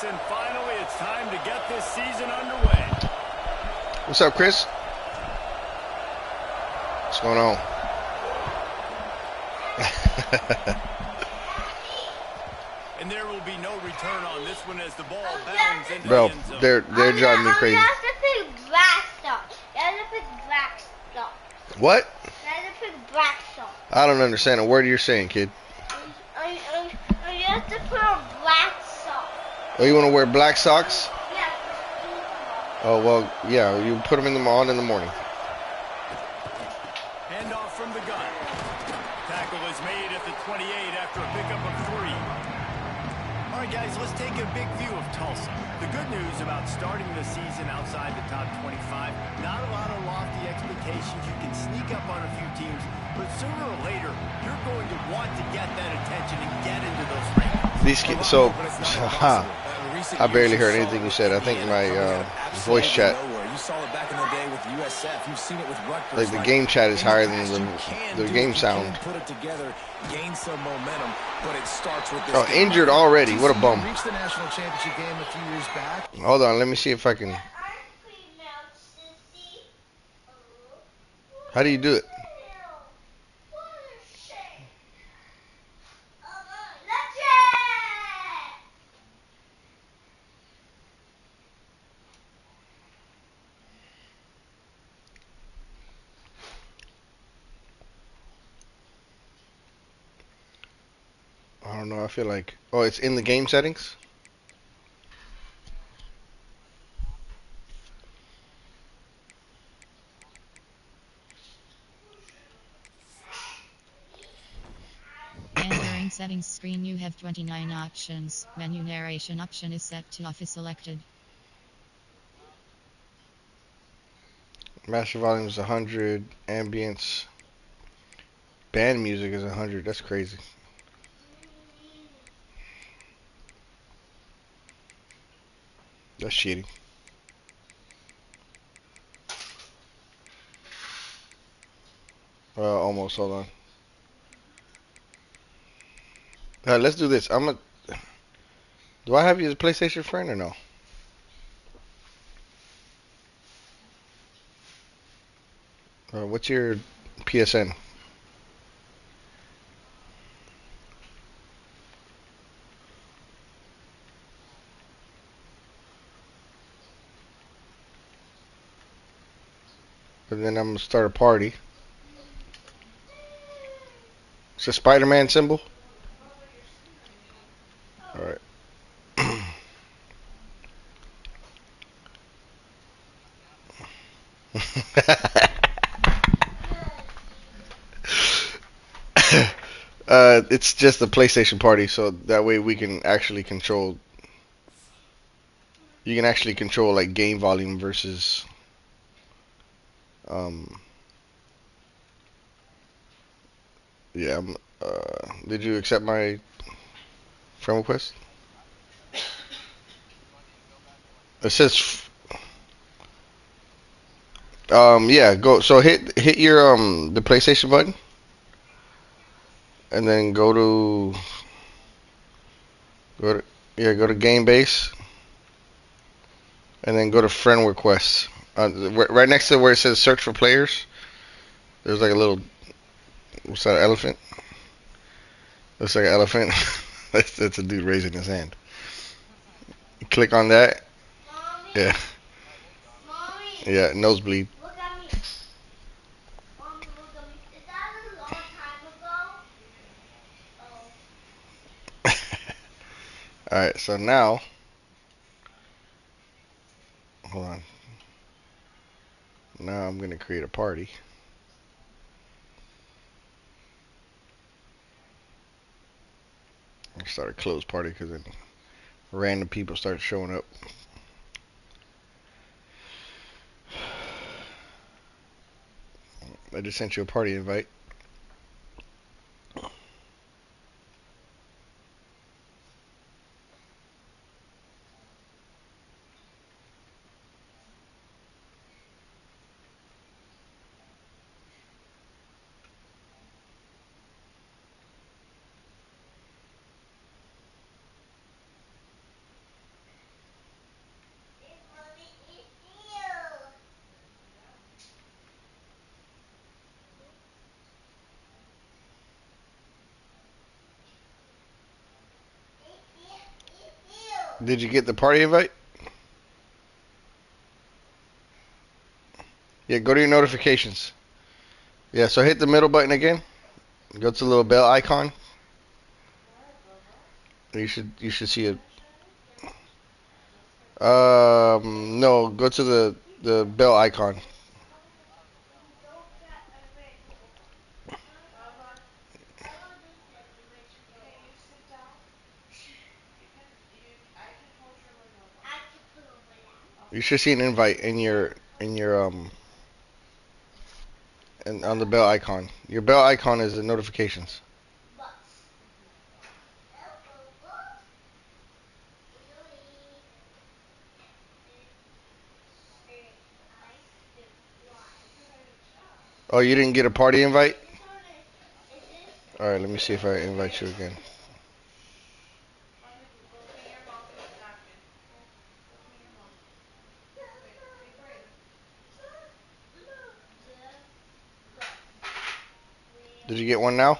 and finally it's time to get this season underway. What's up, Chris? What's going on? And there will be no return on this one as the ball bounds into Bro, the end zone. they're driving me crazy. You have to pick black stuff. You have to pick black stuff. What? You have to pick black stuff. I don't understand a word you're saying, kid. You have to put on black stuff. Oh, you want to wear black socks? Yes. Oh, well, yeah, you put them on in the morning. Handoff from the gun. Tackle is made at the 28 after a pickup of 3. All right, guys, let's take a big view of Tulsa. The good news about starting the season outside the top 25, not a lot of lofty expectations. You can sneak up on a few teams, but sooner or later, you're going to want to get that attention and get into those rankings. These kids, so, I barely heard anything you said. I think my voice chat, like the game chat is higher than the game sound. Oh, injured already. What a bum. Hold on, let me see if I can. How do you do it? I don't know. I feel like, oh, it's in the game settings. Entering settings screen, you have 29 options. Menu narration option is set to off is selected. Master volume is 100. Ambience. Band music is 100. That's crazy. That's cheating. Almost. Hold on. Let's do this. Do I have you as a PlayStation friend or no? What's your PSN? And then I'm gonna start a party. It's a Spider-Man symbol. All right. It's just a PlayStation party, so that way we can actually control. You can actually control like game volume versus. Um. Yeah. Did you accept my friend request? It says. Yeah. Go. So hit your the PlayStation button, and then go to game base, and then go to friend requests. Right next to where it says search for players, there's like a little, what's that, elephant? Looks like an elephant. That's a dude raising his hand. Click on that. Mommy, Yeah. Mommy, Yeah, nosebleed. look at me. Mommy, look at me. Is that a long time ago? Oh. Alright, so now, hold on. Now I'm going to create a party. I start a closed party because then random people start showing up. I just sent you a party invite. Did you get the party invite? Yeah, go to your notifications. Yeah, so hit the middle button again. Go to the little bell icon. You should see it. No, go to the bell icon. You should see an invite in your and on the bell icon. Your bell icon is the notifications. Oh, you didn't get a party invite? All right, let me see if I invite you again. Did you get one now?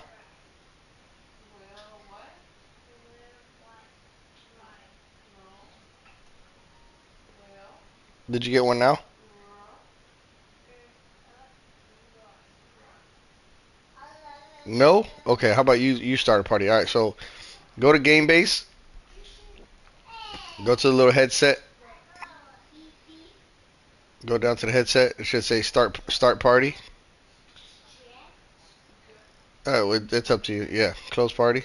Did you get one now? No? Okay, how about you start a party? All right, so go to Game Base. Go to the little headset. Go down to the headset. It should say start party. Oh, it's up to you. Yeah, close party.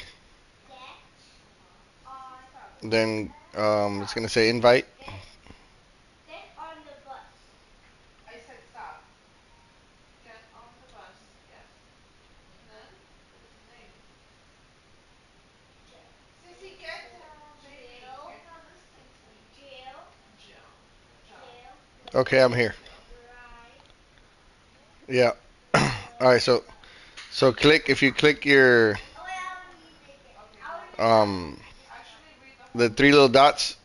Then it's gonna say invite. Okay, I'm here. Yeah. All right, so click if you click your um the three little dots,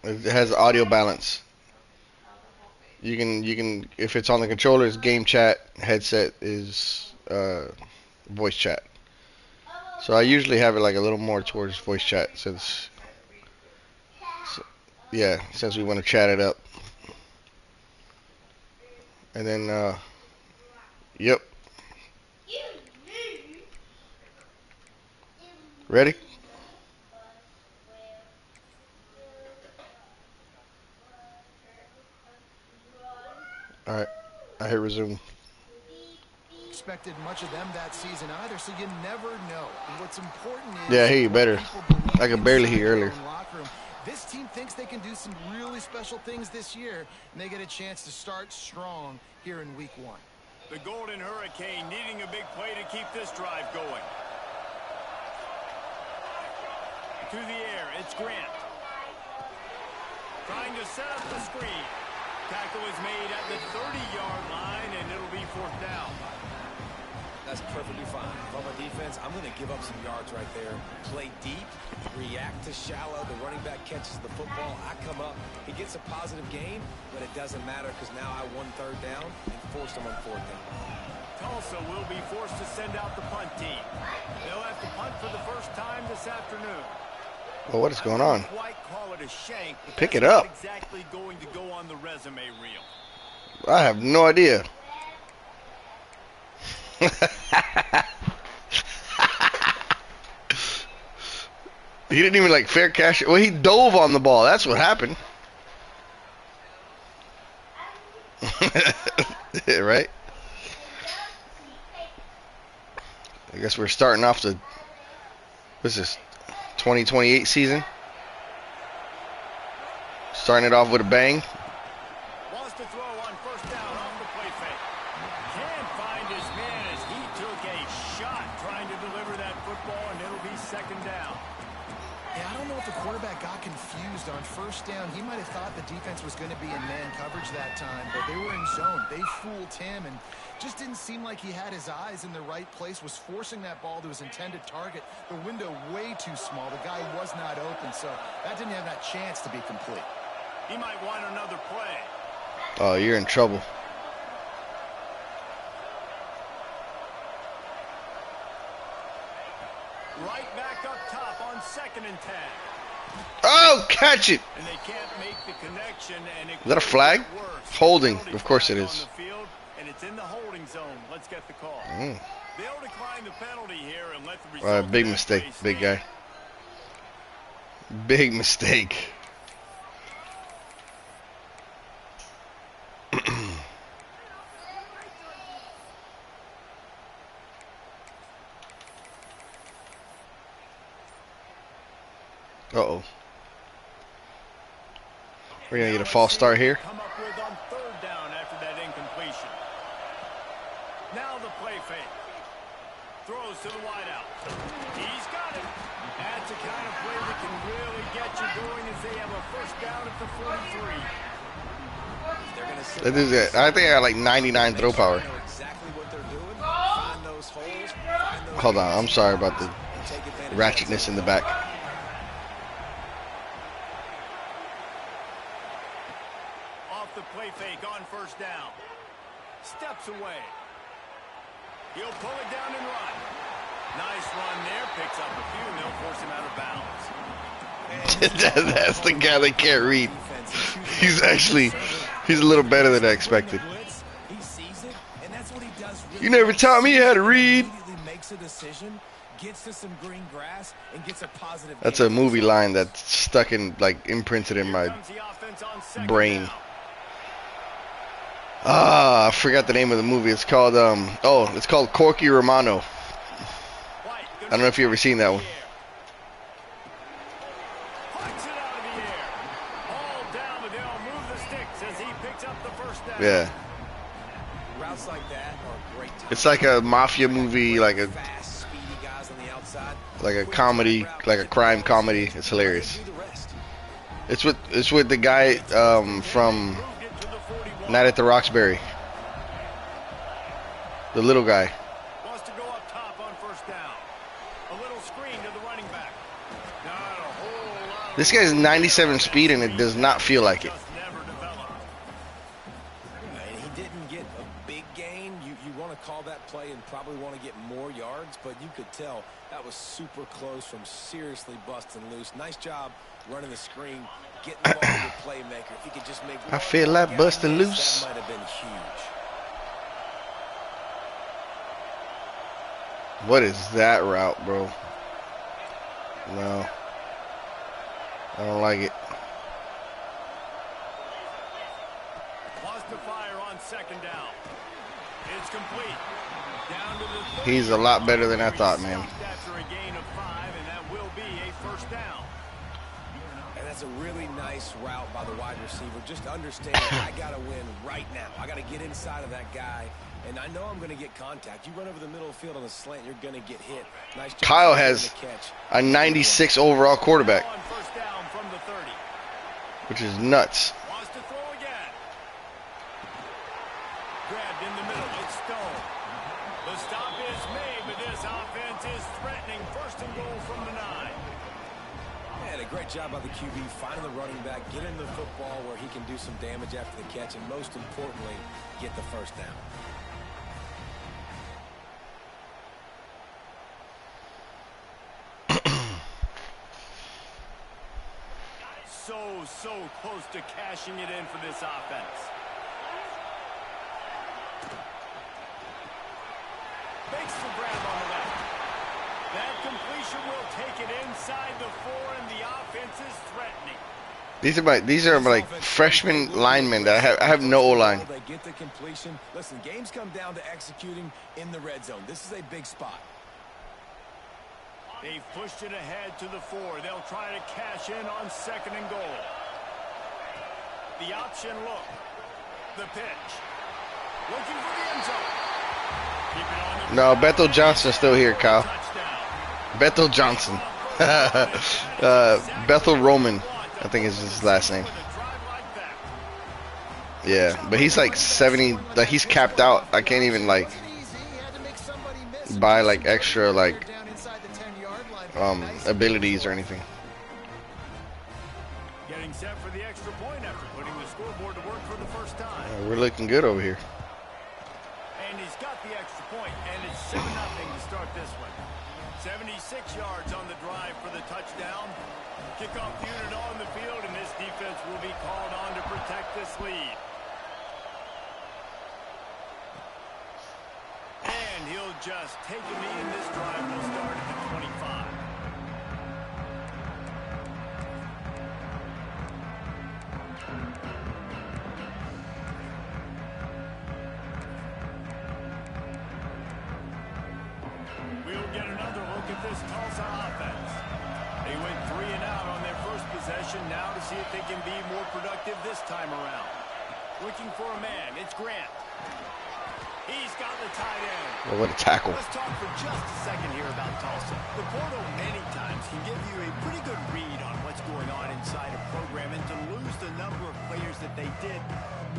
it has audio balance. You can if it's on the controller, it's game chat. Headset is voice chat. So I usually have it like a little more towards voice chat since yeah, since we want to chat it up. And then yep, ready? All right, I hit resume. Expected much of them that season either, so you never know. And what's important is Yeah, I hear you better. I could barely hear you earlier. This team thinks they can do some really special things this year, and they get a chance to start strong here in week 1. The Golden Hurricane needing a big play to keep this drive going. To the air, it's Grant. Trying to set up the screen. Tackle is made at the 30-yard line, and it'll be 4th down. That's perfectly fine. From a defense, I'm going to give up some yards right there. Play deep, react to shallow. The running back catches the football. I come up. He gets a positive gain, but it doesn't matter because now I won 3rd down and forced him on 4th down. Tulsa will be forced to send out the punt team. They'll have to punt for the first time this afternoon. Well, what is going on? Quite call it a shank, Pick it up. Exactly going to go on the resume reel. I have no idea. He didn't even like fair catch it. Well, he dove on the ball. That's what happened. Right? I guess we're starting off the what's this 2028 season. Starting it off with a bang. Wants to throw on 1st down off the play fake. Can't find his man as he took a shot trying to deliver that football, and it'll be 2nd down. Yeah, I don't know if the quarterback got confused on 1st down. He might have thought the defense was going to be in man coverage that time, but they were in zone. They fooled him and just didn't seem like he had his eyes in the right place, was forcing that ball to his intended target. The window way too small. The guy was not open, so that didn't have that chance to be complete. He might want another play. Oh, you're in trouble. Right back up top on 2nd and 10. Oh, catch it! And they can't make the connection, and it Is that a flag? could get worse. Holding. Penalty Of course it flag is. on the field, and it's in the holding zone. Let's get the call. Mm. They'll decline the penalty here and let the result Big of that mistake, play big stand. guy. Big mistake. Uh-oh. We're going to get a false start here. Come up with on 3rd down after that incompletion. Now the play fake. Throws to the wideout. He's got it. That's the kind of play that can really get you going as they have a 1st down at the 43. They're gonna sit That is it. I think I got like 99 throw power. know exactly what they're doing. Find those holes. Find those Hold on. I'm sorry about the and take advantage of ratchetness in the back. Off the play fake on 1st down. Steps away. He'll pull it down and run. Nice run there. Picks up a few, and they'll force him out of bounds. That's the guy that can't read. He's a little better than I expected. He sees it, and that's what he does really You never taught me how to read. Immediately makes a decision, gets to some green grass, and gets a positive. That's gain. a movie line that's stuck in, like, imprinted in my Comes the offense on 2nd brain. down. I forgot the name of the movie. It's called, it's called Corky Romano. White, I don't know if you've ever seen that one. Puts it out of the air. All down, but they'll move the sticks as he picks up the 1st down. Yeah. Routes like that are great. It's like a mafia movie, like a Fast, speedy guys on the outside. comedy, like a crime comedy. It's hilarious. Do the rest. It's with the guy from Moved it to the 41. Night at the Roxbury. The little guy. Wants to go up top on 1st down. A little screen to the running back. Not a whole lot of This guy's 97 speed and it does not feel like it. just never developed. And he didn't get a big gain. You want to call that play and probably want to get more yards, but you could tell that was super close from seriously busting loose. Nice job running the screen, getting the ball to the playmaker. If he could just make I one feel like out busting of this, loose. That might have been huge. What is that route, bro? No. I don't like it. Wants to fire on 2nd down. It's complete. Down to the He's a lot better than I thought, man. After a gain of 5, and that will be a 1st down. And that's a really nice route by the wide receiver. Just understanding I got to win right now. I got to get inside of that guy, and I know I'm going to get contact. You run over the middle of the field on a slant, you're going to get hit. Nice job Kyle making has the catch. a 96 overall quarterback, On 1st down from the 30. which is nuts. Wants to throw again. Grabbed in the middle. It's Stone. The stop is made, but this offense is threatening. 1st and goal from the 9. And a great job by the QB finding the running back, getting the football where he can do some damage after the catch, and most importantly, get the 1st down. So close to cashing it in for this offense. Makes the grab on the left. That completion will take it inside the 4, and the offense is threatening. These are like freshman linemen that I have no O-line. They get the completion. Listen, games come down to executing in the red zone. This is a big spot. They've pushed it ahead to the 4. They'll try to cash in on 2nd and goal. The option look. The pitch. Looking for the end zone. Keep it on the No, Bethel Johnson's still here, Kyle. touchdown. Bethel Johnson. Bethel Roman, I think is his last name. With a drive like that. Yeah, but he's like 70, like he's capped out. I can't even like buy like extra like abilities or anything. Getting set for the extra point after putting the scoreboard to work for the 1st time. We're looking good over here. And he's got the extra point, and it's 7-0 to start this one. 76 yards on the drive for the touchdown. Kickoff unit on the field, and this defense will be called on to protect this lead. And he'll just take a knee, and this drive will start at the 25. We'll get another look at this Tulsa offense. They went 3 and out on their first possession. Now to see if they can be more productive this time around. Looking for a man. It's Grant. He's got the tight end. Oh, what a tackle. Let's talk for just a second here about Tulsa. The portal many times can give you a pretty good read on what's going on inside a program, and to lose the number of players that they did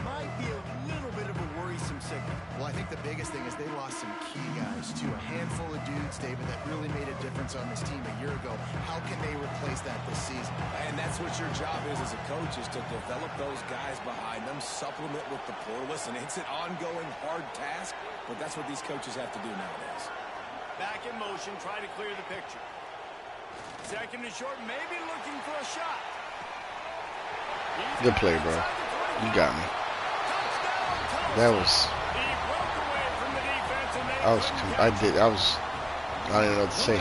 might be a little bit of a worrisome signal. Well, I think the biggest thing is they lost some key guys, too. A handful of dudes, David, that really made a difference on this team a year ago. How can they replace that this season? And that's what your job is as a coach, is to develop those guys behind them, supplement with the portal. Listen, it's an ongoing hard task, but that's what these coaches have to do nowadays. Back in motion, try to clear the picture. Second and short, maybe looking for a shot. Good play, bro. You got me. That was. I don't even know what to say.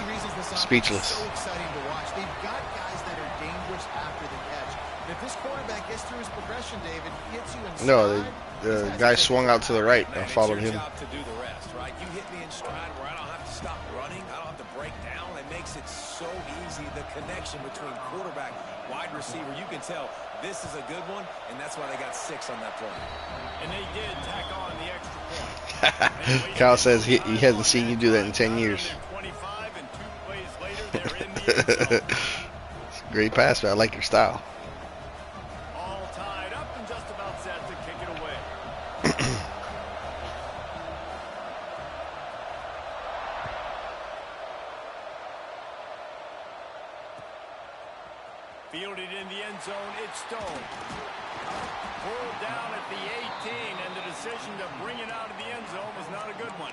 Speechless. So exciting to watch. They've got guys that are dangerous after the catch. And if this quarterback gets through his progression, David, hits you inside. No, the guy swung out to the right. I followed him. It's your job to do the rest, right? You hit me in stride where I don't have to stop running. I don't have to break down. It makes it so easy. The connection between quarterback, wide receiver, you can tell this is a good one, and that's why they got 6 on that play. And they did tack on the extra point. Kyle says he hasn't seen you do that in 10 years. 25, and 2 plays later, they're in the end zone. It's a great pass, man. I like your style. All tied up and just about set to kick it away. Fielded in the end zone, it's Stone. Pulled down at the 18, and the decision to bring it out of the end zone was not a good one.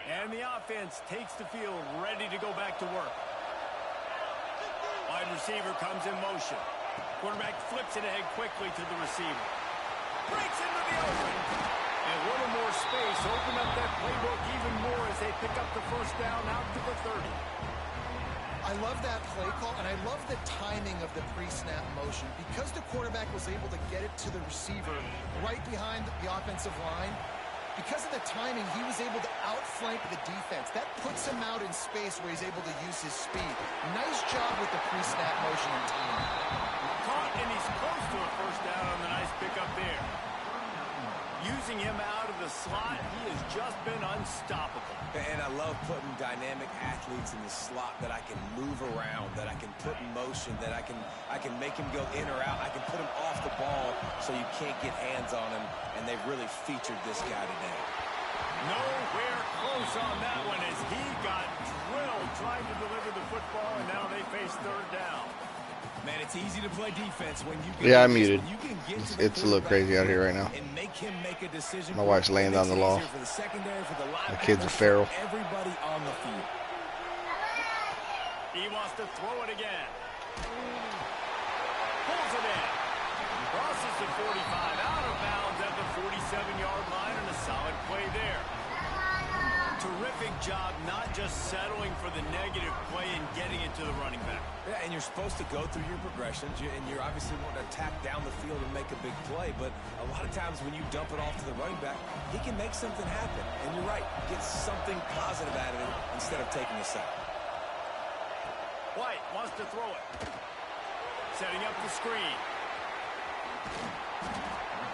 And the offense takes the field, ready to go back to work. Wide receiver comes in motion. Quarterback flips it ahead quickly to the receiver. Breaks into the open. And a little more space. Open up that playbook even more as they pick up the first down out to the 30. I love that play call, and I love the timing of the pre-snap motion. Because the quarterback was able to get it to the receiver right behind the offensive line, because of the timing, he was able to outflank the defense. That puts him out in space where he's able to use his speed. Nice job with the pre-snap motion and timing. Caught, and he's close to a first down on the nice pickup there. Using him out of the slot, he has just been unstoppable. And I love putting dynamic athletes in the slot that I can move around, that I can put in motion, that I can make him go in or out. I can put him off the ball so you can't get hands on him, and they've really featured this guy today. Nowhere close on that one as he got drilled trying to deliver the football, and now they face third down. Man, it's easy to play defense when you Yeah, I'm muted. It's a little crazy out here right now. And make him make a decision. My wife's laying down the law. My kids are feral. Everybody on the field. He wants to throw it again. Pulls it in. Crosses the 45, out of bounds at the 47-yard line, and a solid play there. Terrific job not just settling for the negative play and getting it to the running back. Yeah, and you're supposed to go through your progressions, and you're obviously wanting to attack down the field and make a big play, but a lot of times when you dump it off to the running back, he can make something happen. And you're right, get something positive out of it instead of taking a sack. White wants to throw it. Setting up the screen.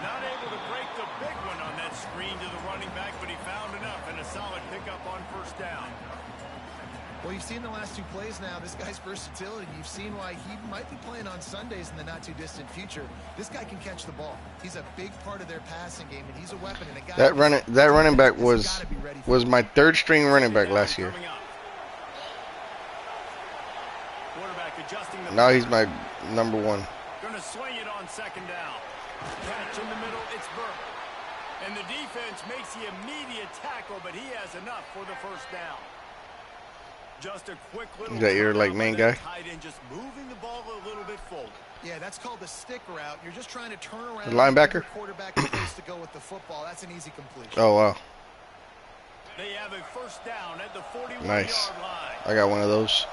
Not able to break the big one on that screen to the running back, but he found enough and a solid pickup on first down. Well, you've seen the last two plays now. This guy's versatility. You've seen why he might be playing on Sundays in the not-too-distant future. This guy can catch the ball. He's a big part of their passing game, and he's a weapon. And a guy that running back was my third string running back last year. Now he's my number one. Going to swing it on second down. Catch in the middle. It's Burke. And the defense makes the immediate tackle, but he has enough for the first down. Just a quick little. That you're like main guy. Tight end, just moving the ball a little bit forward. Yeah, that's called the stick route. You're just trying to turn around. The linebacker. Quarterback place to go with the football. That's an easy completion. Oh wow. They have a first down at the 41-yard Nice. line. I got one of those.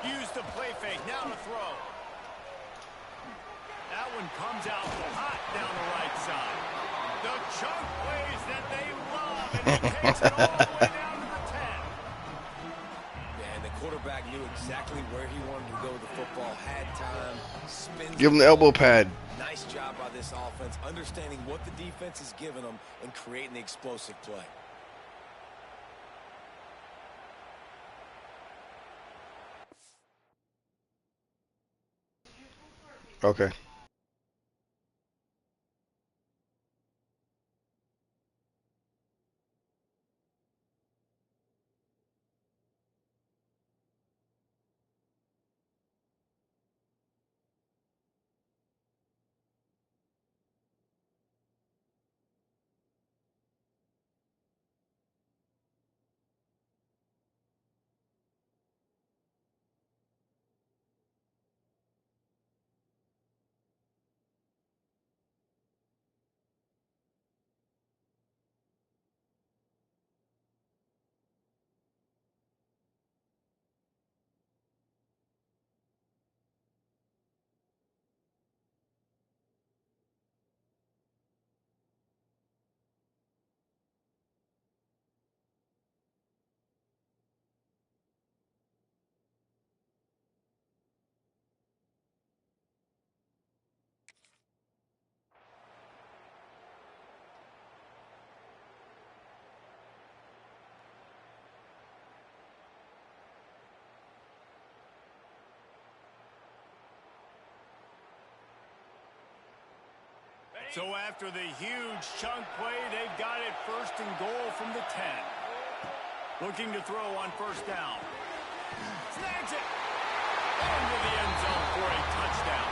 Use the play fake. Now to throw. That one comes out hot down the right side. The chunk plays that they love, and he takes it all the way down to the 10. Yeah, and the quarterback knew exactly where he wanted to go with the football, had time, spins. Give him the elbow pad. Nice job by this offense, understanding what the defense is giving them and creating the explosive play. Okay. So after the huge chunk play, they've got it first and goal from the 10. Looking to throw on first down. Snags it. Into the end zone for a touchdown.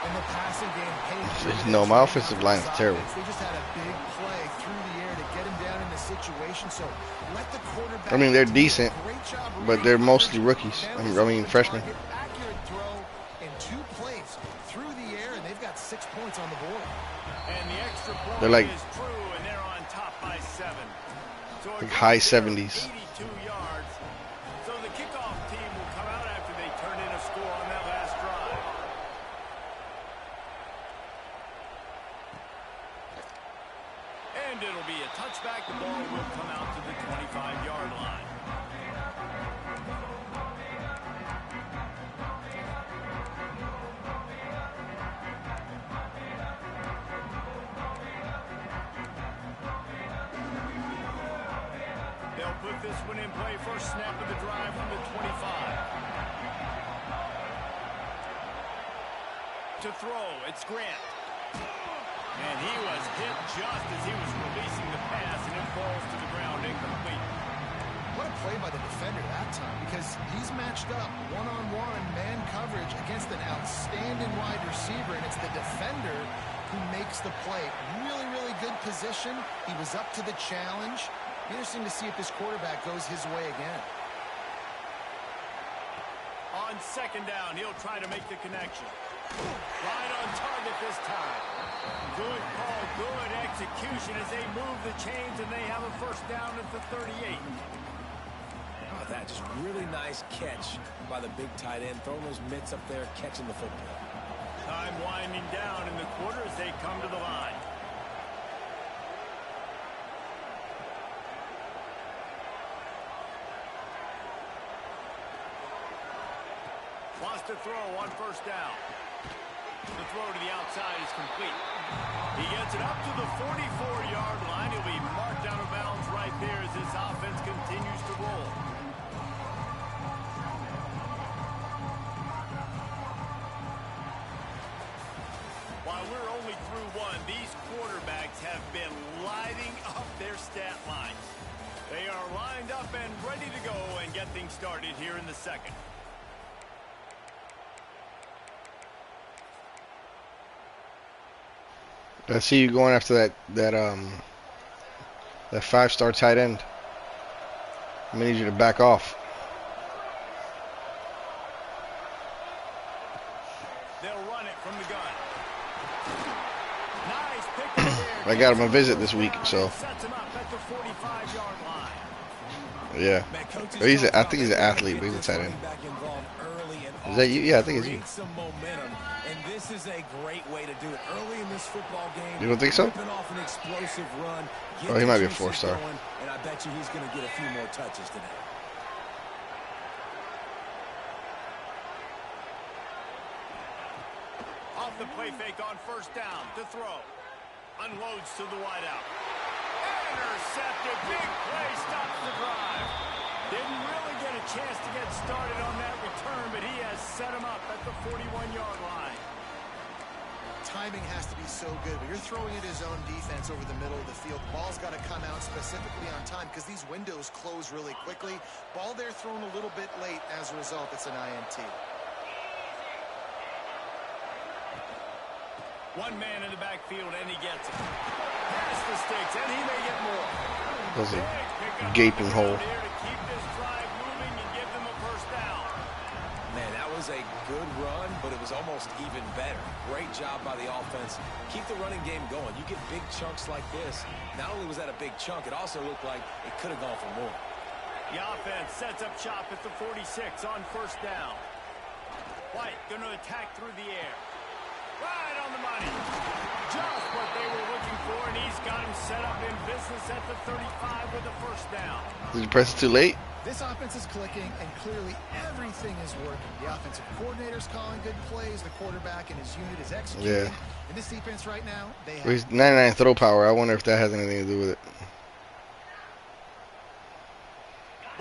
In the passing game, No, my offensive line is terrible. They just had a big play through the air to get him down in the situation. So let the quarterback. I mean, they're decent, Great job but they're mostly rookies. I mean freshmen. Accurate throw in 2 plays through the air, and they've got 6 points on the board. And the extra point They're like- is true, and they're on top by 7. So Like high 70s. 82 yards. So the kickoff team will come out after they turn in a score on that last drive. And it'll be a touchback. The ball will come out to the 25-yard line. They'll put this one in play. First snap of the drive from the 25. To throw, it's Grant. And he was hit just as he was releasing the pass, and it falls to the ground incomplete. What a play by the defender that time, because he's matched up one-on-one man coverage against an outstanding wide receiver, and it's the defender who makes the play. Really, really good position. He was up to the challenge. Interesting to see if this quarterback goes his way again. On second down, he'll try to make the connection. Right on target this time. Good call, good execution as they move the chains, and they have a first down at the 38. Oh, that just really nice catch by the big tight end, throwing those mitts up there, catching the football. Time winding down in the quarter as they come to the line. Wants to throw on first down. The throw to the outside is complete. He gets it up to the 44-yard line. He'll be marked out of bounds right there as this offense continues to roll. While we're only through one, these quarterbacks have been lighting up their stat lines. They are lined up and ready to go and get things started here in the second. I see you going after that 5-star tight end. I'm gonna need you to back off. They'll run it from the gun. Nice pick there. I got him a visit this week, so Sets him up at the 45-yard line. yeah. I think he's an athlete, but he's a tight end. Is that you? Yeah, I think it's you. Some momentum, and this is a great way to do it early in this football game. You don't think so? Ripping off an explosive run. Oh, he might be a 4-star. And I bet you he's going to get a few more touches today. Off the play fake on first down to throw. Unloads to the wideout. Intercepted. Big play stops the drive. Didn't really get a chance to get started on that return, but he has set him up at the 41-yard line. Timing has to be so good. When you're throwing at his own defense over the middle of the field, the ball's got to come out specifically on time because these windows close really quickly. Ball there thrown a little bit late. As a result, it's an INT. One man in the backfield, and he gets it. Past the sticks, and he may get more. There's a Big pickup gaping hole. here to keep this drive moving and give them a first down. Man, that was a good run, but it was almost even better. Great job by the offense. Keep the running game going. You get big chunks like this. Not only was that a big chunk, it also looked like it could have gone for more. The offense sets up shop at the 46 on first down. White going to attack through the air. Right on the money. Just what they were looking for, and he's got him set up in business at the 35 with a first down. Did you press it too late? This offense is clicking, and clearly everything is working. The offensive coordinator's calling good plays. The quarterback and his unit is executing. Yeah. And this defense right now, they have... Well, he's 99 throw power. I wonder if that has anything to do with it.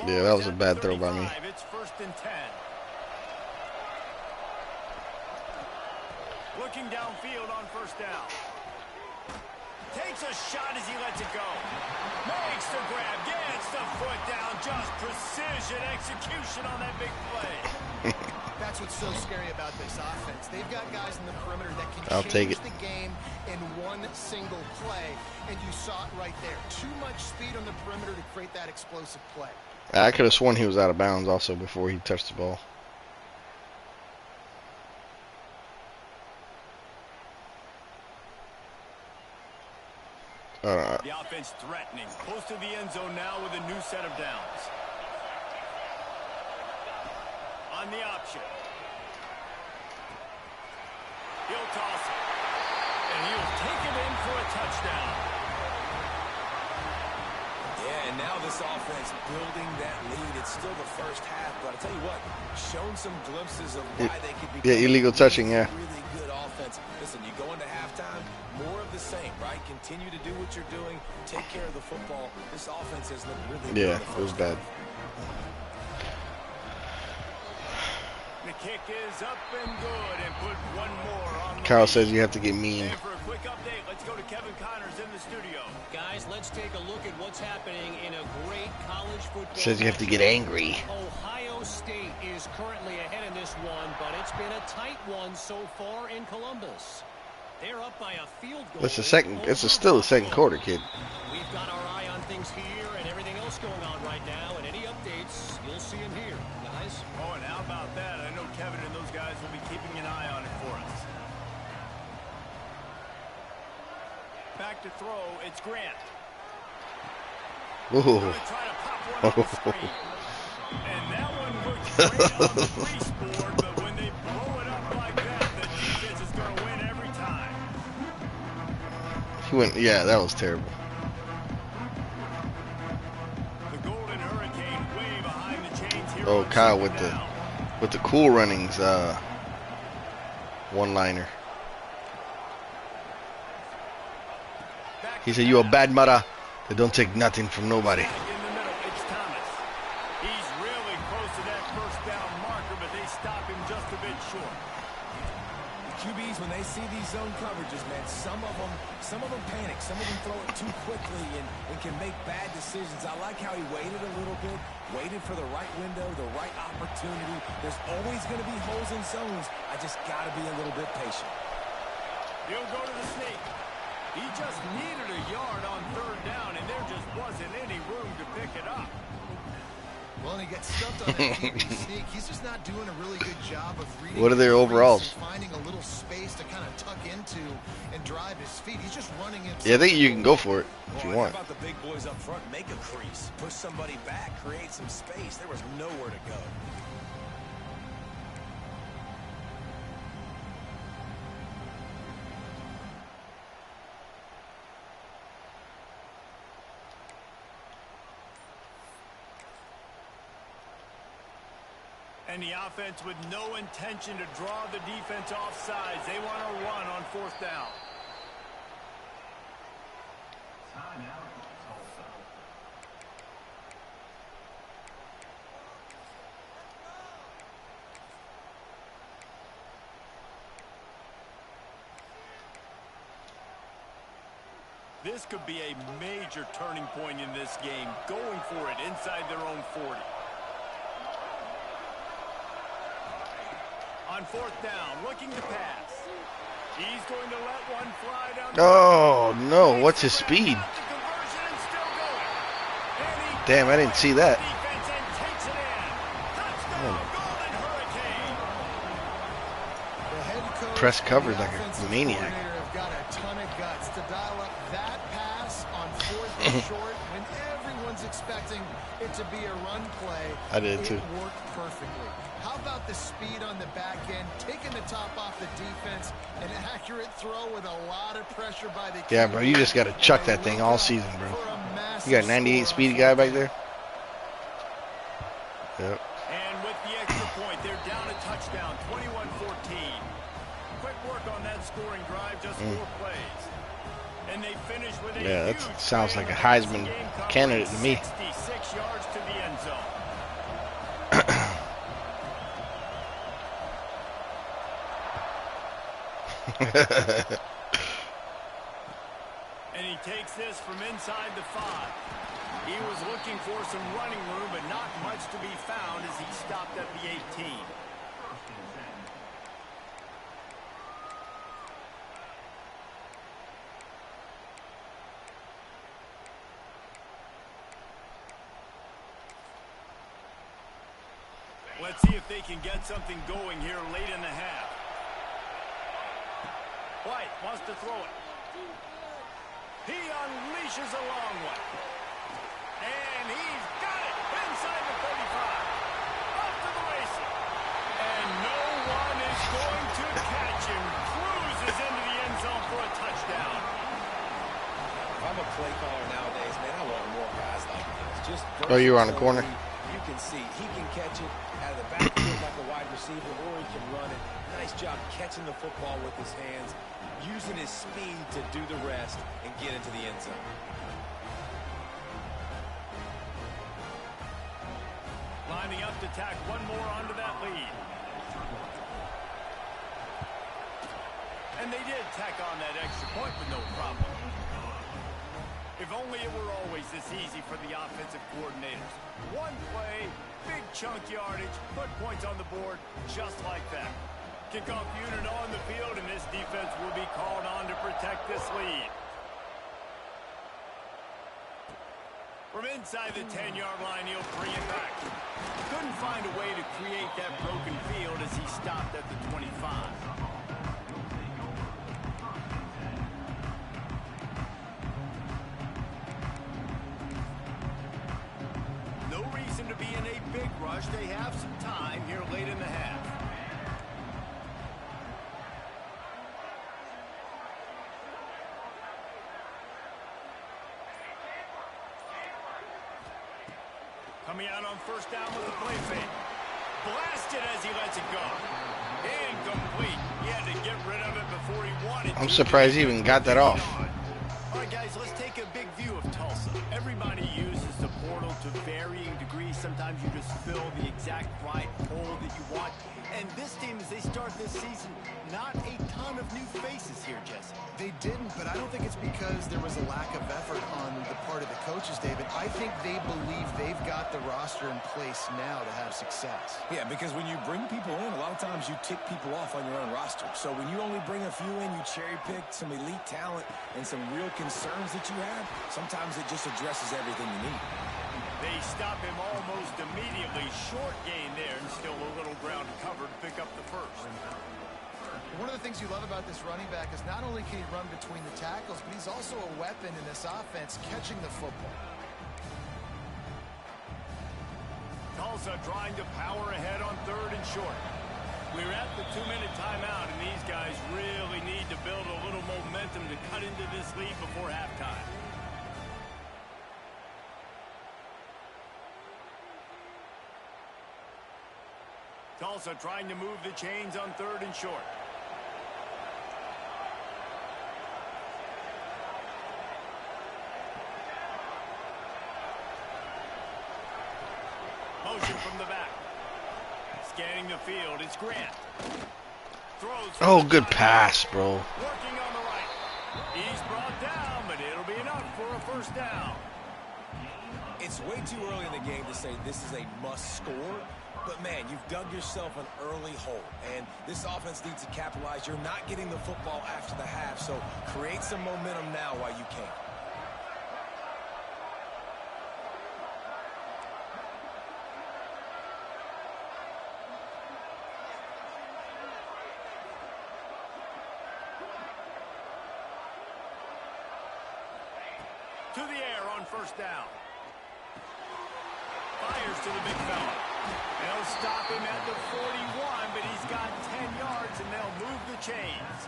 Yeah, that was a bad throw by me. It's first and 10. Looking downfield on first down. Takes a shot as he lets it go. Makes the grab, gets the foot down. Just precision execution on that big play. That's what's so scary about this offense. They've got guys in the perimeter that can I'll take change it. the game in one single play, and you saw it right there. Too much speed on the perimeter to create that explosive play. I could have sworn he was out of bounds also before he touched the ball. The offense threatening. Close to the end zone now with a new set of downs. On the option. He'll toss it. And he'll take it in for a touchdown. Yeah, and now this offense building that lead. It's still the first half, but I'll tell you what, shown some glimpses of why they could be illegal touching, yeah. Really good offense. Listen, you go into halftime, more of the same, right? Continue to do what you're doing, take care of the football. This offense has looked really good. Yeah, it was bad. The kick is up and good, and put one more on the Kyle lead. says you have to get mean. And for a quick update, let's go to Kevin Connors in the studio. Guys, let's take a look at what's happening in a great college football. Says you have to get angry. Ohio State is currently ahead in this one, but it's been a tight one so far in Columbus. They're up by a field goal. It's still the second quarter, kid. We've got our eye on things here and everything else going on right now, and any updates, you'll see them here, guys. Oh, and how about that? I know Kevin and those guys will be keeping an eye on it for us. Back to throw, it's Grant. Ooh. Gonna try to pop one on the screen. And that one looks great on the free board, but when they blow it up like that, the defense is going to win every time. He went. Yeah, that was terrible. The Golden Hurricane way behind the chains here. Oh, on Kyle second with down. the Cool Runnings one-liner. He said, "You a bad mother that don't take nothing from nobody." In the middle, it's Thomas. He's really close to that first down marker, but they stop him just a bit short. QBs, when they see these zone coverages, man, some of them panic. Some of them throw it too quickly and can make bad decisions. I like how he waited a little bit, waited for the right window, the right opportunity. There's always going to be holes in zones. I just got to be a little bit patient. He'll go to the sneak. He just needed a yard on third down, and there just wasn't any room to pick it up. Well, and he gets stuffed on that QB sneak. He's just not doing a really good job of reading. What are their overalls? Finding a little space to kind of tuck into and drive his feet. He's just running into. Yeah, I think you can go for it if you How want. about the big boys up front? Make a crease. Push somebody back. Create some space. There was nowhere to go. And the offense with no intention to draw the defense off sides. They want to run on fourth down. This could be a major turning point in this game. Going for it inside their own 40. On fourth down, looking to pass. He's going to let one fly down. Oh, no. What's his speed? Damn, I didn't see that. Press coverage like a maniac. Have got a ton of guts to dial up that pass on fourth and short when everyone's expecting it to be a run play. I did too. It worked perfectly. How about the speed on the back end, taking the top off the defense, an accurate throw with a lot of pressure by the Yeah, bro, you just got to chuck that thing all season, bro. You got a 98 speed guy back there? Yep. And with the extra point, they're down a touchdown, 21-14. Quick work on that scoring drive, just 4 plays. And they finish with a Yeah, huge that sounds play like a that Heisman game coverage, candidate to me. 66 yards to the end zone. And he takes this from inside the 5. He was looking for some running room, but not much to be found as he stopped at the 18. Let's see if they can get something going here late in the half. White wants to throw it. He unleashes a long one. And he's got it inside the 35. Off to the races. And no one is going to catch him. Cruises into the end zone for a touchdown. If I'm a play caller nowadays, man, I want more guys like this. Just Oh, you were on the corner? You can see he can catch it out of the backfield like a wide receiver, or he can run it. Nice job catching the football with his hands, using his speed to do the rest and get into the end zone. Lining up to tack one more onto that lead. And they did tack on that extra point with no problem. If only it were always this easy for the offensive coordinators. One play, big chunk yardage, put points on the board just like that. Kickoff unit on the field, and this defense will be called on to protect this lead. From inside the 10-yard line, he'll bring it back. Couldn't find a way to create that broken field as he stopped at the 25. No reason to be in a big rush. They have some time here late in the half. Coming out on first down with the play fake. Blasted as he lets it go. Incomplete. He had to get rid of it before he wanted to. I'm surprised he even got that off. All right, guys, let's take a big view of Tulsa. Everybody uses the portal to varying degrees. Sometimes you just fill the exact right hole that you want. And this team, as they start this season, not a ton of new faces here, Jesse. They didn't, but I don't think it's because there was a lack of effort on the part of the coaches, David. I think they believe they've got the roster in place now to have success. Yeah, because when you bring people in, a lot of times you tick people off on your own roster. So when you only bring a few in, you cherry pick some elite talent and some real concerns that you have, sometimes it just addresses everything you need. They stop him almost immediately. Short gain there, and still a little ground to cover to pick up the first. One of the things you love about this running back is not only can he run between the tackles, but he's also a weapon in this offense catching the football. Tulsa trying to power ahead on 3rd and short. We're at the 2-minute timeout, and these guys really need to build a little momentum to cut into this lead before halftime. Tulsa trying to move the chains on 3rd and short. Motion from the back. Scanning the field, it's Grant. Throws. Oh, good pass, bro. Working on the right. He's brought down, but it'll be enough for a first down. It's way too early in the game to say this is a must score. But, man, you've dug yourself an early hole, and this offense needs to capitalize. You're not getting the football after the half, so create some momentum now while you can. To the air on first down. Fires to the big fella. They'll stop him at the 41, but he's got 10 yards, and they'll move the chains.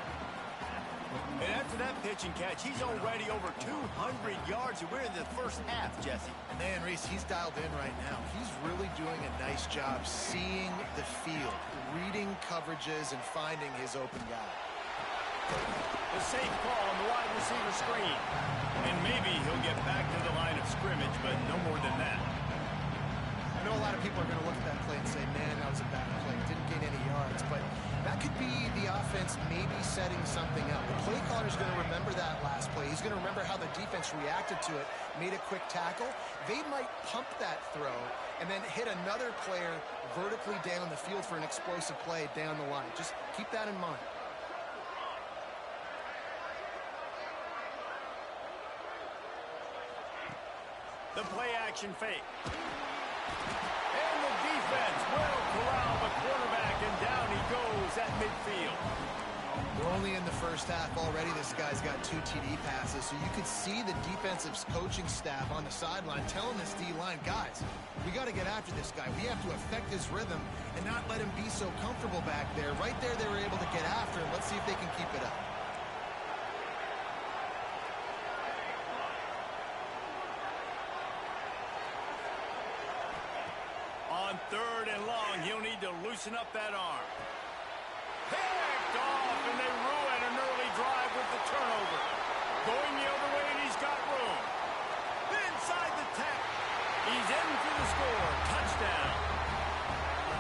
And after that pitch and catch, he's already over 200 yards, and we're in the first half, Jesse. Man, Reese, he's dialed in right now. He's really doing a nice job seeing the field, reading coverages, and finding his open guy. The safe call on the wide receiver screen. And maybe he'll get back to the line of scrimmage, but no more than that. I know a lot of people are going to look at that play and say, man, that was a bad play. Didn't gain any yards. But that could be the offense maybe setting something up. The play caller is going to remember that last play. He's going to remember how the defense reacted to it, made a quick tackle. They might pump that throw and then hit another player vertically down the field for an explosive play down the line. Just keep that in mind. The play-action fake. And the defense will corral the quarterback, and down he goes at midfield. We're only in the first half already. This guy's got 2 TD passes, so you could see the defensive coaching staff on the sideline telling this D-line, guys, we got to get after this guy. We have to affect his rhythm and not let him be so comfortable back there. Right there, they were able to get after him. Let's see if they can keep it up. On 3rd and long, he'll need to loosen up that arm. Picked off, and they ruin an early drive with the turnover. Going the other way, and he's got room. Inside the 10. He's in for the score. Touchdown.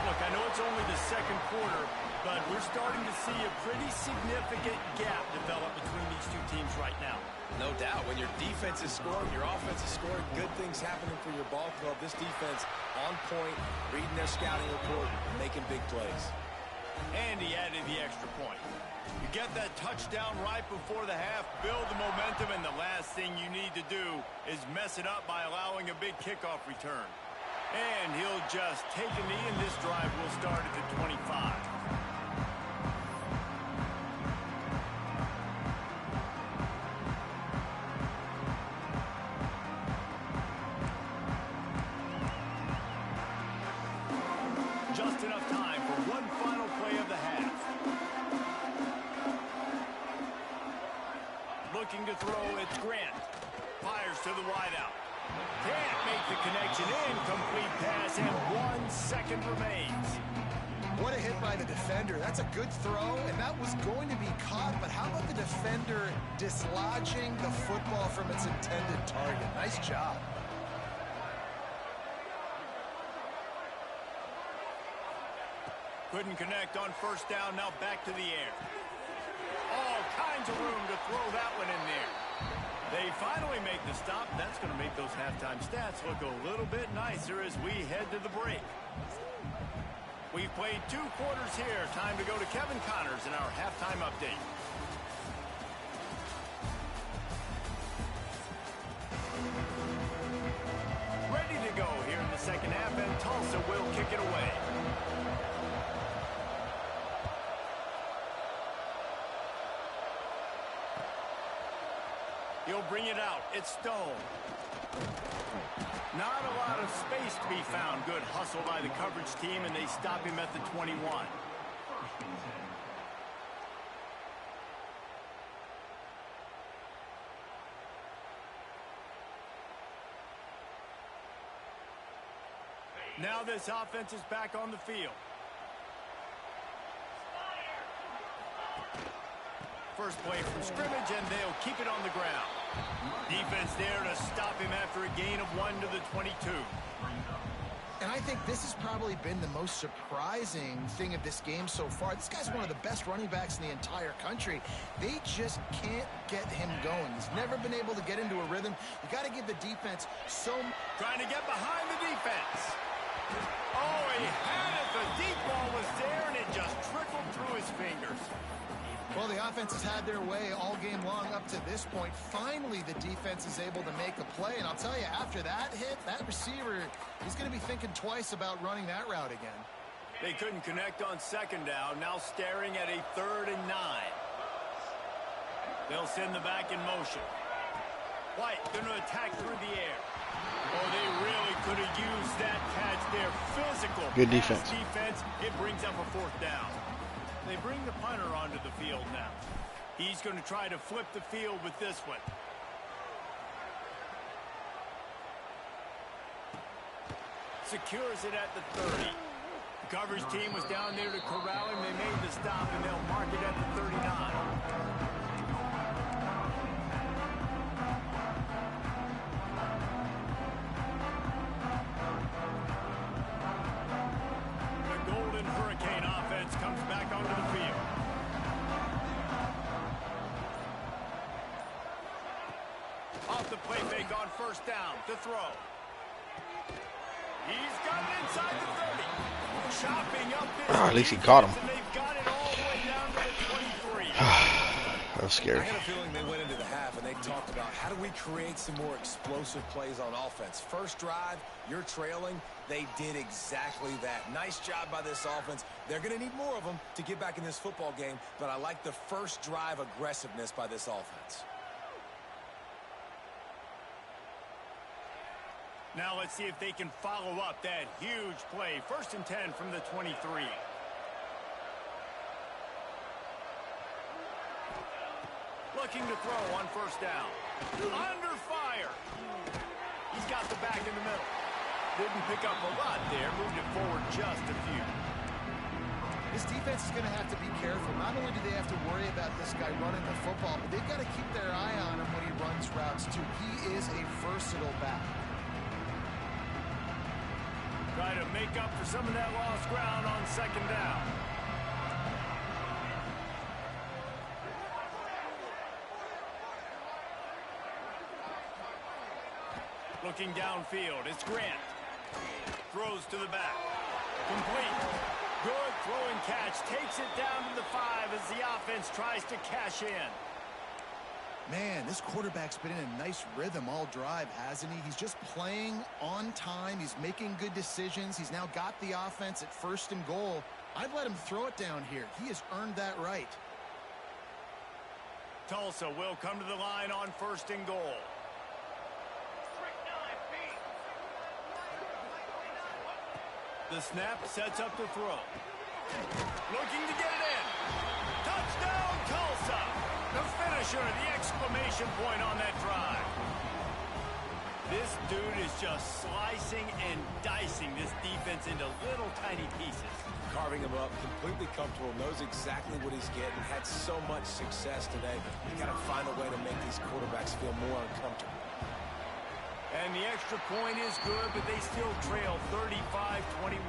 Look, I know it's only the second quarter, but we're starting to see a pretty significant gap develop between these two teams right now. No doubt. When your defense is scoring, your offense is scoring, good things happening for your ball club. This defense on point, reading their scouting report, making big plays. And he added the extra point. You get that touchdown right before the half, build the momentum, and the last thing you need to do is mess it up by allowing a big kickoff return. And he'll just take a knee, and this drive will start at the 25. Just enough time for one final play of the half. Looking to throw, it's Grant. Fires to the wideout. Can't make the connection. Incomplete pass, and 1 second remains. What a hit by the defender. That's a good throw, and that was going to be caught, but how about the defender dislodging the football from its intended target? Nice job. Couldn't connect on first down, now back to the air. All kinds of room to throw that one in there. They finally make the stop. That's going to make those halftime stats look a little bit nicer as we head to the break. We've played 2 quarters here. Time to go to Kevin Connors in our halftime update. Ready to go here in the second half, and Tulsa will kick it away. He'll bring it out. It's Stone. Not a lot of space to be found. Good hustle by the coverage team, and they stop him at the 21. Now this offense is back on the field. First play from scrimmage, and they'll keep it on the ground. Defense there to stop him after a gain of 1 to the 22. And I think this has probably been the most surprising thing of this game so far. This guy's one of the best running backs in the entire country. They just can't get him going. He's never been able to get into a rhythm. You got to give the defense Trying to get behind the defense. Oh, he had it. The deep ball was there, and it just trickled through his fingers. Well, the offense has had their way all game long up to this point. Finally, the defense is able to make a play. And I'll tell you, after that hit, that receiver, he's going to be thinking twice about running that route again. They couldn't connect on second down. Now staring at a 3rd and 9. They'll send the back in motion. White going to attack through the air. Oh, they really could have used that catch there. Physical. Good defense. Defense. It brings up a 4th down. They bring the punter onto the field now. He's going to try to flip the field with this one. Secures it at the 30. The coverage team was down there to corral him. They made the stop, and they'll mark it at the 39. Hurricane offense comes back onto the field. Off the play fake on first down to throw. He's got it inside the 30. Chopping up this. At least he caught him. And they've got it all the way down to the 23. That was scary. I had a feeling they went into the half and they talked about how do we create some more explosive plays on offense. First drive, you're trailing. They did exactly that. Nice job by this offense. They're going to need more of them to get back in this football game, but I like the first drive aggressiveness by this offense. Now let's see if they can follow up that huge play. 1st and 10 from the 23. Looking to throw on first down. Under fire. He's got the back in the middle. Didn't pick up a lot there. Moved it forward just a few. This defense is going to have to be careful. Not only do they have to worry about this guy running the football, but they've got to keep their eye on him when he runs routes, too. He is a versatile back. Try to make up for some of that lost ground on second down. Looking downfield, it's Grant. Throws to the back. Complete. Good throw and catch. Takes it down to the 5 as the offense tries to cash in. Man, this quarterback's been in a nice rhythm all drive, hasn't he? He's just playing on time. He's making good decisions. He's now got the offense at 1st and goal. I'd let him throw it down here. He has earned that right. Tulsa will come to the line on 1st and goal. The snap sets up the throw. Looking to get it in. Touchdown, Tulsa. The finisher, the exclamation point on that drive. This dude is just slicing and dicing this defense offense into little tiny pieces. Carving him up, completely comfortable, knows exactly what he's getting, had so much success today. You got to find a way to make these quarterbacks feel more uncomfortable. And the extra point is good, but they still trail 35-21.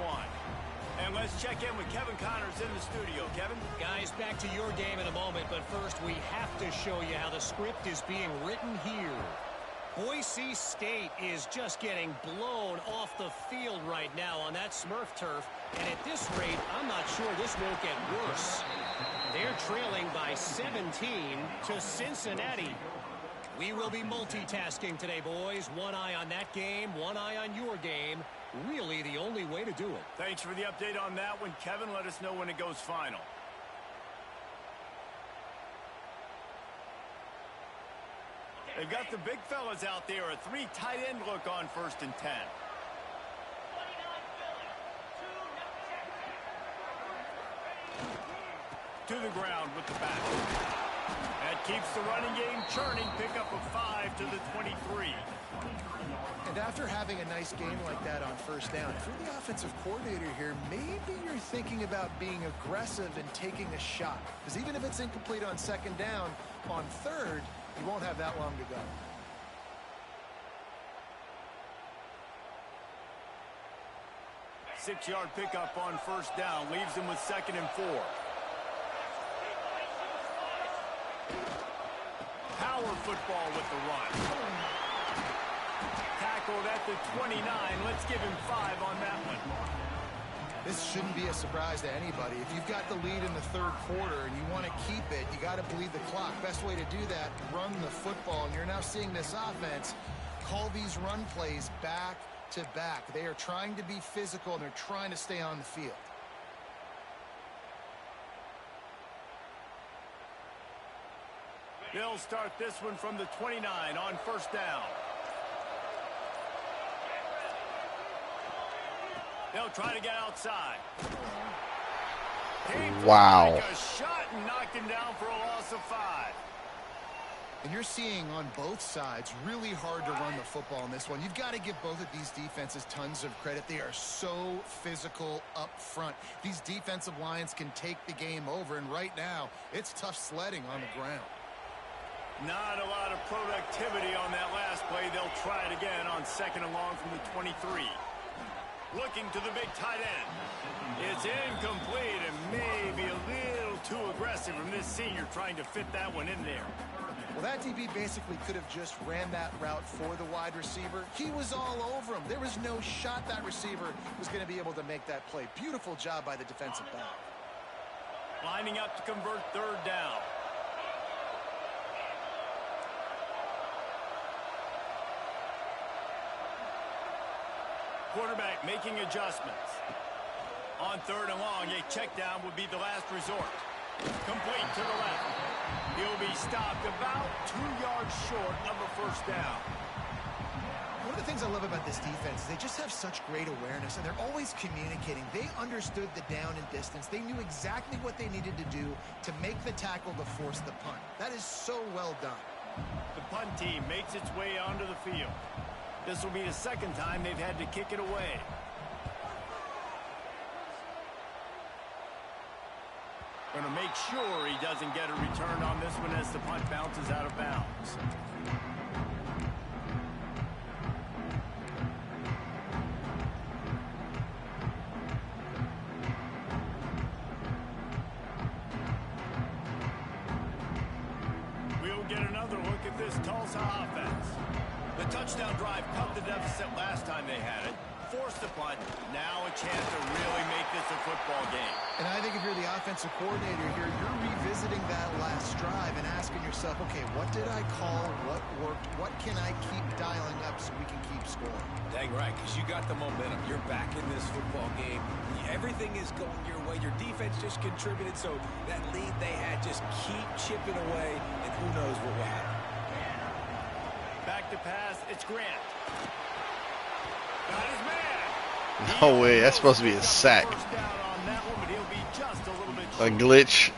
And let's check in with Kevin Connors in the studio. Kevin? Guys, back to your game in a moment, but first we have to show you how the script is being written here. Boise State is just getting blown off the field right now on that Smurf turf, and at this rate, I'm not sure this won't get worse. They're trailing by 17 to Cincinnati. We will be multitasking today, boys. One eye on that game, one eye on your game. Really the only way to do it. Thanks for the update on that one, Kevin. Let us know when it goes final. They've got the big fellas out there. A 3 tight end look on 1st and 10. To the ground with the back. That keeps the running game churning. Pickup of 5 to the 23. And after having a nice game like that on 1st down, if you're the offensive coordinator here, maybe you're thinking about being aggressive and taking a shot. Because even if it's incomplete on 2nd down, on 3rd, you won't have that long to go. Six-yard pickup on 1st down. Leaves them with 2nd and 4. Power football with the run. Tackled at the 29. Let's give him 5 on that one. This shouldn't be a surprise to anybody. If you've got the lead in the 3rd quarter and you want to keep it, you got to bleed the clock. Best way to do that, run the football. And you're now seeing this offense call these run plays back to back. They are trying to be physical and they're trying to stay on the field. They'll start this one from the 29 on 1st down. They'll try to get outside. Wow. Make a shot and knocked him down for a loss of 5. And you're seeing on both sides really hard to run the football in this one. You've got to give both of these defenses tons of credit. They are so physical up front. These defensive lines can take the game over, and right now it's tough sledding on the ground. Not a lot of productivity on that last play. They'll try it again on 2nd and long from the 23. Looking to the big tight end. It's incomplete and maybe a little too aggressive from this senior trying to fit that one in there. Well, that DB basically could have just ran that route for the wide receiver. He was all over him. There was no shot that receiver was going to be able to make that play. Beautiful job by the defensive back. Lining up to convert 3rd down. Quarterback making adjustments. On 3rd and long, a check down would be the last resort. Complete to the left. He'll be stopped about 2 yards short of a 1st down. One of the things I love about this defense is they just have such great awareness, and they're always communicating. They understood the down and distance. They knew exactly what they needed to do to make the tackle to force the punt. That is so well done. The punt team makes its way onto the field. This will be the 2nd time they've had to kick it away. Going to make sure he doesn't get a return on this one as the punt bounces out of bounds. We'll get another look at this Tulsa offense. The touchdown drive cut the deficit last time they had it. Forced the punt. Now a chance to really make this a football game. And I think if you're the offensive coordinator here, you're revisiting that last drive and asking yourself, okay, what did I call? What worked? What can I keep dialing up so we can keep scoring? Dang right, because you got the momentum. You're back in this football game. Everything is going your way. Your defense just contributed, so that lead they had, just keep chipping away, and who knows what will happen. Back to pass, it's Grant. Got his man. No way, that's supposed to be a sack. First down on that one, but he'll be just a little bit A short. glitch.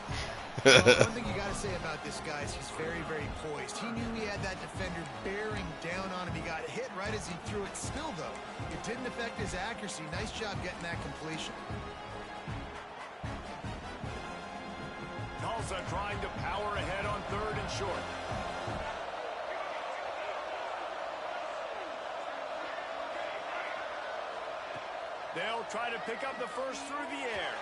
Well, one thing you got to say about this guy is he's very, very poised. He knew he had that defender bearing down on him. He got hit right as he threw it. Still, though, it didn't affect his accuracy. Nice job getting that completion. Tulsa trying to power ahead on 3rd and short. They'll try to pick up the first through the air.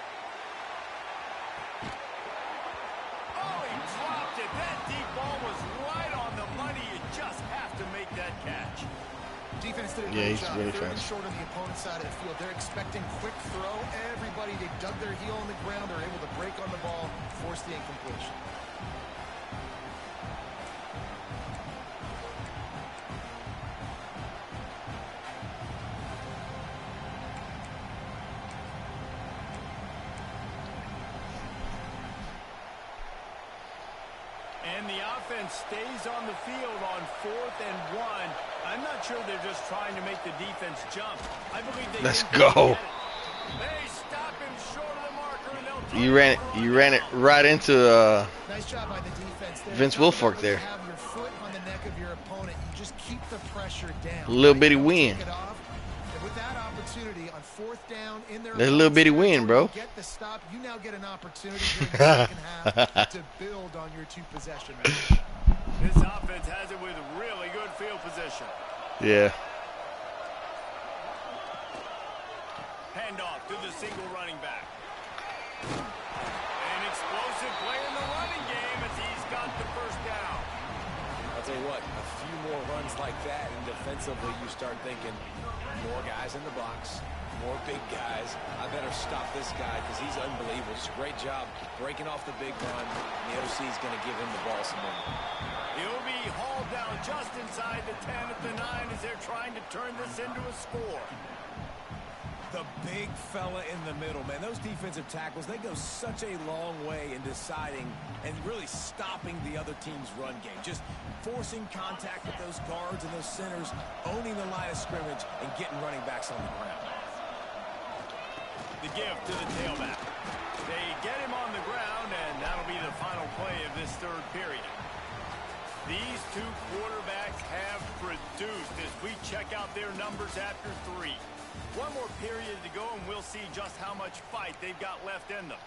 Oh, he dropped it. That deep ball was right on the money. You just have to make that catch. Defense did a great job. Really fast. Short on the opponent's side of the field. They're expecting quick throw. Everybody, they dug their heel on the ground. They're able to break on the ball, force the incompletion. And the offense stays on the field on 4th and 1. I'm not sure they're just trying to make the defense jump. I believe they Let's go. They stop him short of the marker and they'll You ran it right into nice job by the defense there. Vince Wilfork there. Have your foot on the neck of your opponent. You just keep the pressure down. A little bitty win. With that opportunity on 4th down in their There's a little bitty win, bro. Get the stop. You now get an opportunity during the second half to build on your 2-possession. This offense has it with really good field position. Yeah. Handoff to the single running back. An explosive play in the running game as he's got the first down. I'll tell you what, a few more runs like that, and defensively you start thinking more guys in the box, more big guys. I better stop this guy because he's unbelievable. Just a great job breaking off the big run. And the OC is going to give him the ball some more. He'll be hauled down just inside the 10 at the 9 as they're trying to turn this into a score. The big fella in the middle, man. Those defensive tackles, they go such a long way in deciding and really stopping the other team's run game. Just forcing contact with those guards and those centers, owning the line of scrimmage, and getting running backs on the ground. The give to the tailback. They get him on the ground, and that'll be the final play of this 3rd period. These two quarterbacks have produced as we check out their numbers after 3. One more period to go, and we'll see just how much fight they've got left in them.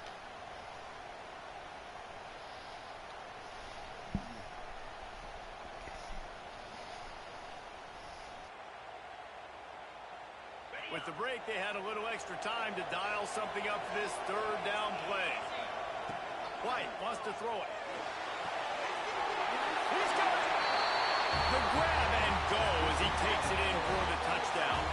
With the break, they had a little extra time to dial something up for this 3rd down play. White wants to throw it. He's got it. The grab and go as he takes it in for the touchdown.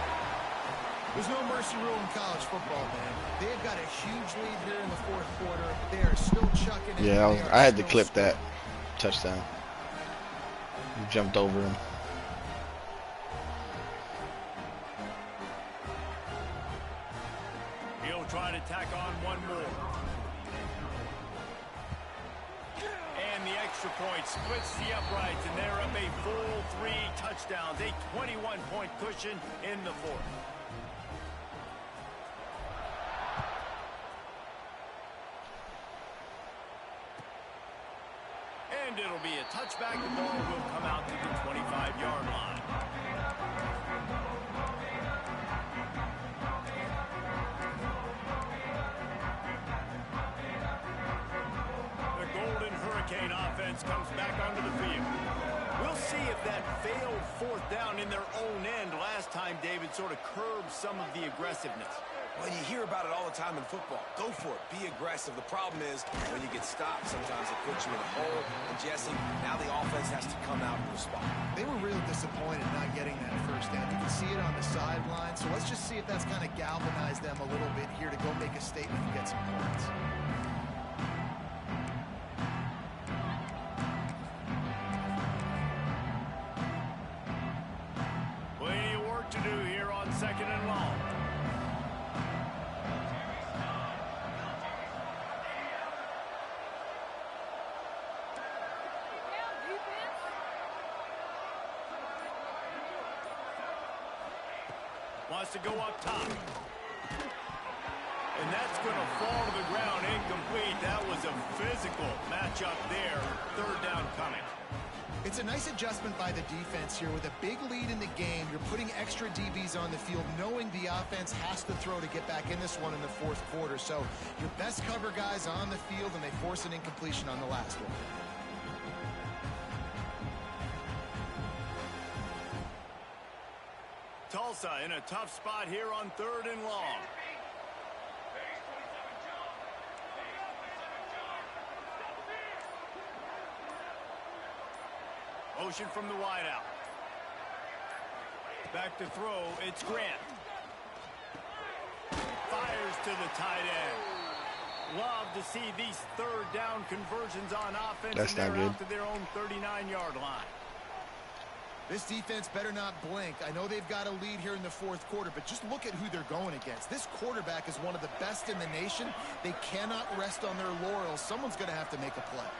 There's no mercy rule in college football, man. They've got a huge lead here in the 4th quarter. They are still chucking it. Yeah, I had to clip that touchdown. You jumped over him. He'll try to tack on one more. And the extra point splits the uprights, and they're up a full 3 touchdowns, a 21-point cushion in the 4th. And it'll be a touchback. The ball will come out to the 25-yard line. The Golden Hurricane offense comes back onto the field. We'll see if that failed 4th down in their own end last time, David, sort of curbed some of the aggressiveness. Well, you hear about it all the time in football. Go for it. Be aggressive. The problem is when you get stopped, sometimes it puts you in a hole. And, Jesse, now the offense has to come out and respond. They were really disappointed not getting that first down. You can see it on the sideline. So let's just see if that's kind of galvanized them a little bit here to go make a statement and get some points. Plenty of work to do here on 2nd and long. Wants to go up top. And that's going to fall to the ground and go complete. That was a physical matchup there. Third down coming. It's a nice adjustment by the defense here. With a big lead in the game, you're putting extra DBs on the field, knowing the offense has to throw to get back in this one in the fourth quarter. So your best cover guys on the field, and they force an incompletion on the last one. Tulsa in a tough spot here on 3rd and long. Motion from the wideout. Back to throw, it's Grant. Fires to the tight end. Love to see these 3rd down conversions on offense. That's and not they're good. out to their own 39-yard line. This defense better not blink. I know they've got a lead here in the fourth quarter, but just look at who they're going against. This quarterback is one of the best in the nation. They cannot rest on their laurels. Someone's going to have to make a play.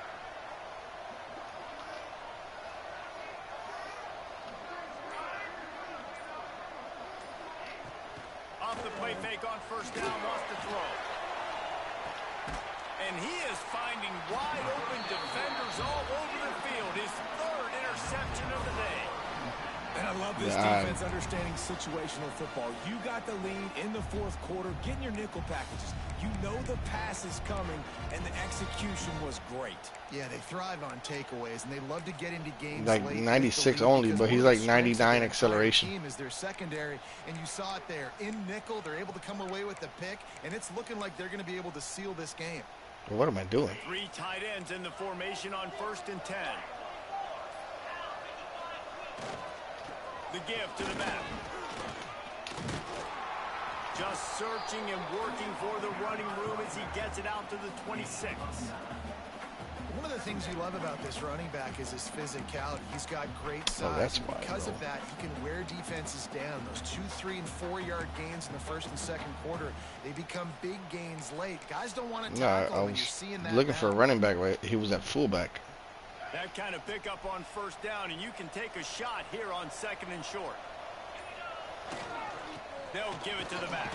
Off the play fake on 1st down, wants to throw. And he is finding wide open defenders all over the field. His 3rd interception of the day. And I love this defense understanding situational football. You got the lead in the fourth quarter, getting your nickel packages. You know the pass is coming, and the execution was great. Yeah, they thrive on takeaways, and they love to get into games Like late 96 only, but he's like 99 acceleration. Team is their secondary, and you saw it there. In nickel, they're able to come away with the pick, and it's looking like they're going to be able to seal this game. What am I doing? 3 tight ends in the formation on 1st and 10. The give to the back. Just searching and working for the running room as he gets it out to the 26. One of the things you love about this running back is his physicality. He's got great size. Oh, that's why, because though. of that, he can wear defenses down. Those 2, 3, and 4-yard gains in the first and second quarter, they become big gains late. Guys don't want to No, tackle I when you're was seeing that looking for a now. running back. Right? He was at fullback. That kind of pickup on 1st down, and you can take a shot here on 2nd and short. They'll give it to the back.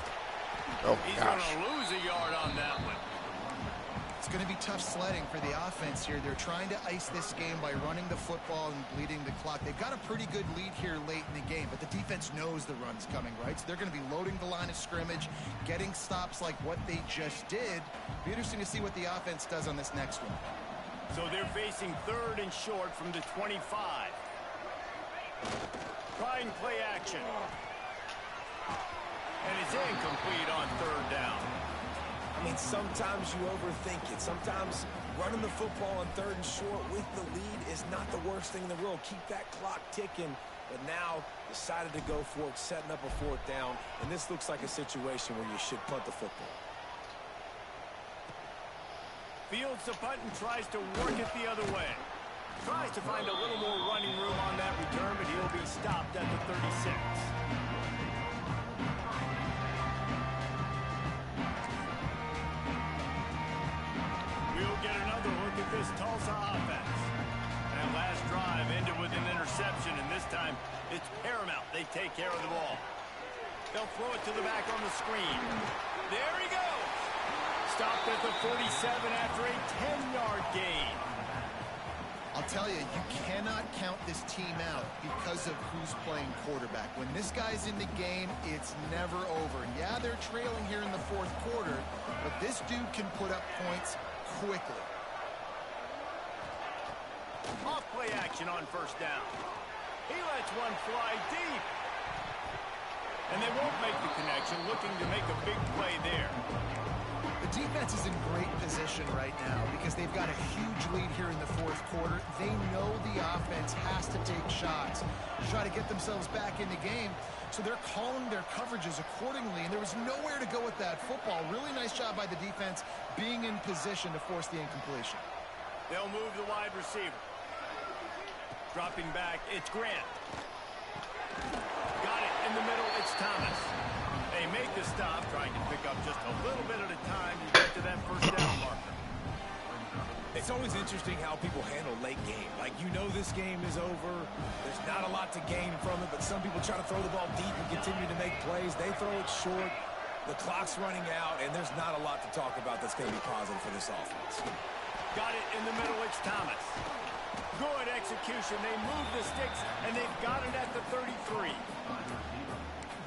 Oh, He's gosh. going to lose a yard on that one. It's going to be tough sledding for the offense here. They're trying to ice this game by running the football and bleeding the clock. They've got a pretty good lead here late in the game, but the defense knows the run's coming, right? So they're going to be loading the line of scrimmage, getting stops like what they just did. Be interesting to see what the offense does on this next one. So they're facing 3rd and short from the 25. Trying play action. And it's incomplete on 3rd down. I mean, sometimes you overthink it. Sometimes running the football on 3rd and short with the lead is not the worst thing in the world. Keep that clock ticking. But now decided to go for it, setting up a 4th down. And this looks like a situation where you should punt the football. Fields the punt and tries to work it the other way. Tries to find a little more running room on that return, but he'll be stopped at the 36. We'll get another look at this Tulsa offense. That last drive ended with an interception, and this time it's paramount they take care of the ball. They'll throw it to the back on the screen. There he goes. Stopped at the 47 after a 10-yard gain. I'll tell you, you cannot count this team out because of who's playing quarterback. When this guy's in the game, it's never over. Yeah, they're trailing here in the fourth quarter, but this dude can put up points quickly. Off play action on 1st down. He lets one fly deep. And they won't make the connection, looking to make a big play there. The defense is in great position right now because they've got a huge lead here in the fourth quarter. They know the offense has to take shots to try to get themselves back in the game. So they're calling their coverages accordingly, and there was nowhere to go with that football. Really nice job by the defense being in position to force the incompletion. They'll move the wide receiver. Dropping back, it's Grant. Got it in the middle, it's Thomas. They make the stop, trying to pick up just a little bit at a time to get to that 1st down marker. It's always interesting how people handle late game. Like, you know this game is over. There's not a lot to gain from it, but some people try to throw the ball deep and continue to make plays. They throw it short. The clock's running out, and there's not a lot to talk about that's going to be positive for this offense. Got it in the middle. It's Thomas. Good execution. They move the sticks, and they've got it at the 33.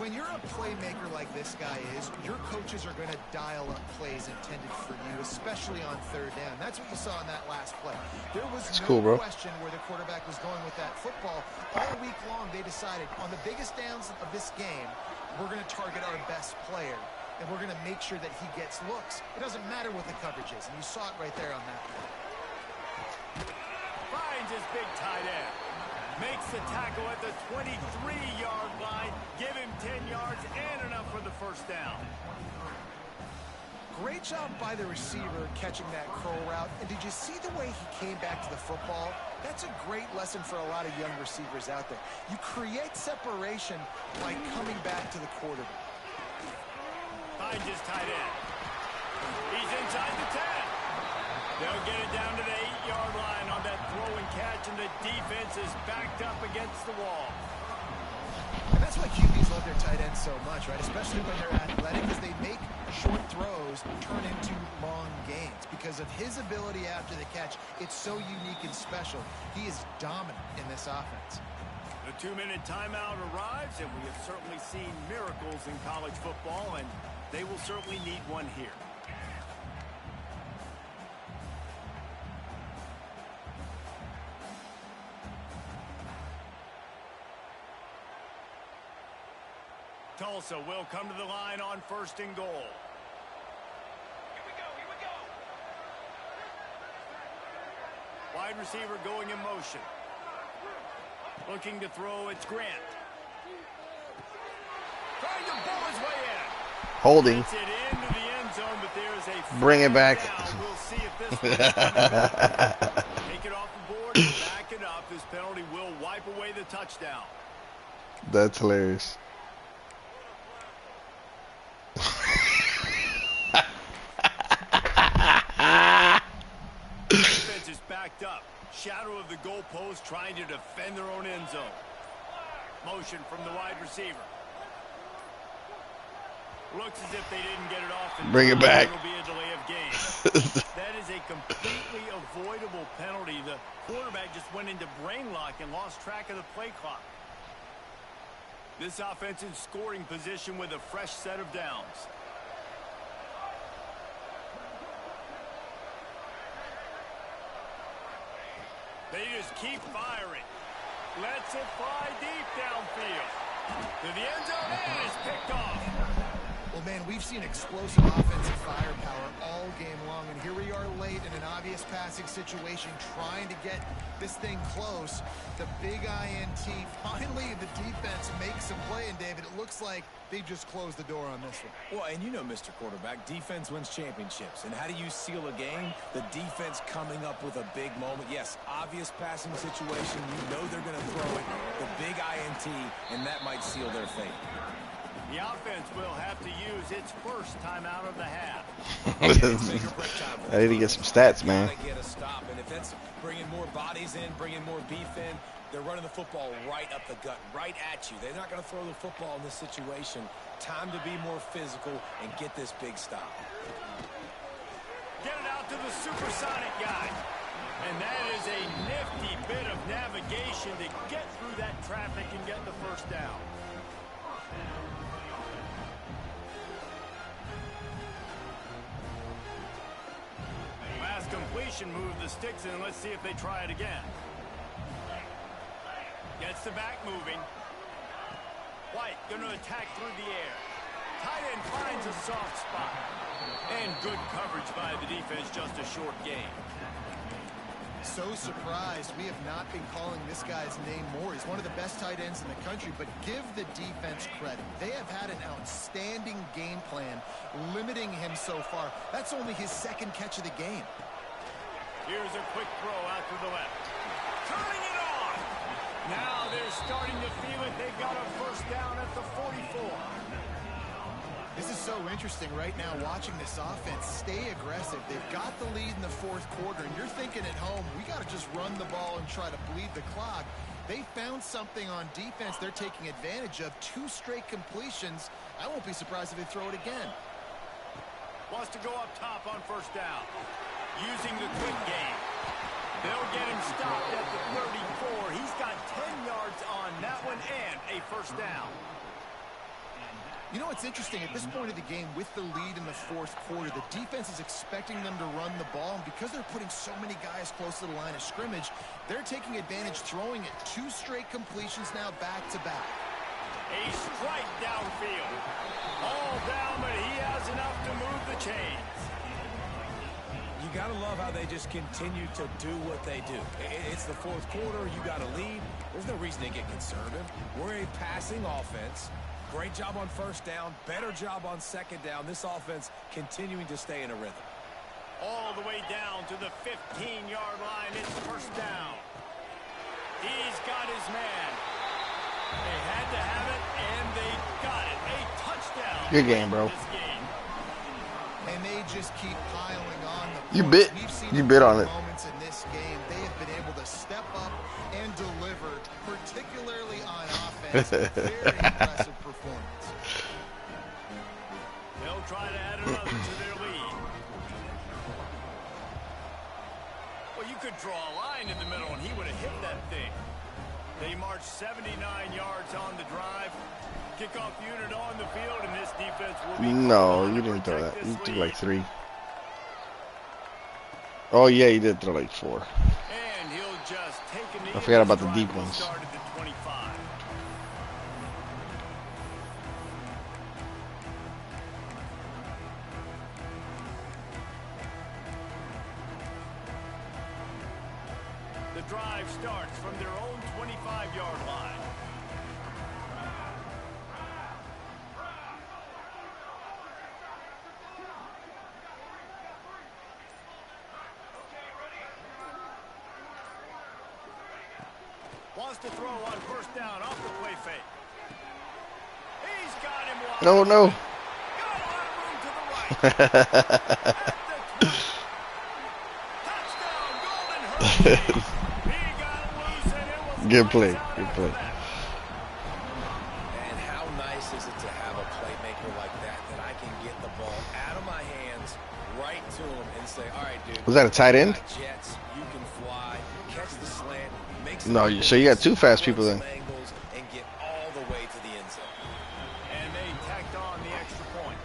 When you're a playmaker like this guy is, your coaches are going to dial up plays intended for you, especially on third down. That's what you saw in that last play. There was no question where the quarterback was going with that football. All week long, they decided on the biggest downs of this game, we're going to target our best player, and we're going to make sure that he gets looks. It doesn't matter what the coverage is, and you saw it right there on that play. Finds his big tight end. Makes the tackle at the 23-yard line. Give him 10 yards and enough for the first down. Great job by the receiver catching that curl route. And did you see the way he came back to the football? That's a great lesson for a lot of young receivers out there. You create separation by coming back to the quarterback. Finds his tight end. He's inside the 10. They'll get it down to the 8-yard line on that throw and catch, and the defense is backed up against the wall. And that's why QBs love their tight ends so much, right? Especially when they're athletic, because they make short throws turn into long gains. Because of his ability after the catch, it's so unique and special. He is dominant in this offense. The 2-minute timeout arrives, and we have certainly seen miracles in college football, and they will certainly need one here. Tulsa will come to the line on 1st and goal. Here we go. Wide receiver going in motion. Looking to throw, it's Grant. Trying to pull his way in. Holding. Gets it into the end zone, but there is a Bring it back. down. We'll see if this one's coming. Take it off the board and back it up. This penalty will wipe away the touchdown. That's hilarious. Defense is backed up. Shadow of the goalpost trying to defend their own end zone. Motion from the wide receiver. Looks as if they didn't get it off. Bring it back. It'll be a delay of game. That is a completely avoidable penalty. The quarterback just went into brain lock and lost track of the play clock. This offense in scoring position with a fresh set of downs. They just keep firing. Lets it fly deep downfield. To the end zone, and it's picked off. Well, man, we've seen explosive offensive firepower all game long, and here we are late in an obvious passing situation trying to get this thing close. The big INT. Finally, the defense makes some play, and David, it looks like they just closed the door on this one. Well, and you know, Mr. Quarterback, defense wins championships. And how do you seal a game? The defense coming up with a big moment. Yes, obvious passing situation. You know they're going to throw it. The big INT, and that might seal their fate. The offense will have to use its first timeout of the half. I need to get some stats, man. Get a stop, and if that's bringing more bodies in, bringing more beef in, they're running the football right up the gut, right at you. They're not going to throw the football in this situation. Time to be more physical and get this big stop. Get it out to the supersonic guy. And that is a nifty bit of navigation to get through that traffic and get the first down. Last completion moved the sticks in. Let's see if they try it again. Gets the back moving. White going to attack through the air. Tight end finds a soft spot. And good coverage by the defense, just a short gain. So surprised we have not been calling this guy's name more. He's one of the best tight ends in the country, but give the defense credit. They have had an outstanding game plan limiting him so far. That's only his second catch of the game. Here's a quick throw out to the left. Turning it on! Now they're starting to feel it. They've got a first down at the 44. This is so interesting right now watching this offense stay aggressive. They've got the lead in the fourth quarter, and you're thinking at home, we got to just run the ball and try to bleed the clock. They found something on defense they're taking advantage of. 2 straight completions, I won't be surprised if they throw it again. Wants to go up top on first down. Using the quick game. They'll get him stopped at the 34. He's got 10 yards on that one and a first down. You know, it's interesting. At this point of the game, with the lead in the fourth quarter, the defense is expecting them to run the ball. And because they're putting so many guys close to the line of scrimmage, they're taking advantage, throwing it. 2 straight completions now back-to-back. A strike downfield. All down, but he has enough to move the chains. You got to love how they just continue to do what they do. It's the fourth quarter. You got to lead. There's no reason to get conservative. We're a passing offense. Great job on first down. Better job on second down. This offense continuing to stay in a rhythm. All the way down to the 15-yard line. It's first down. He's got his man. They had to have it, and they got it. A touchdown. Good game, bro. And they just keep piling on the You points. bit. We've seen You bit on it. moments in this game. They have been able to step up and deliver, particularly on offense. Very impressive performance. They'll try to add another to their lead. Well, you could draw a line in the middle, and he would have hit that thing. They marched 79 yards on the drive. Kickoff unit on the field, and this defense will be No, you didn't throw that. You threw like 3. Oh yeah, you did throw like 4. And he'll just take a knee. I forgot and about the this deep drive will ones. start at the 25. The drive starts from their own 25-yard line. Wants to throw on first down off the play fake. He's got him wide. No, no. Got a lot of room to the right. At the 20. Touchdown, Golden Hurricanes. He got loose and it was Good play. lights out Good after play. that. And how nice is it to have a playmaker like that I can get the ball out of my hands right to him and say, all right, dude. Was that a tight end? you got jets, you can fly, catch the slant, make No, so you got 2 fast people then. angles and get all the way to the end zone. And they tacked on the extra point.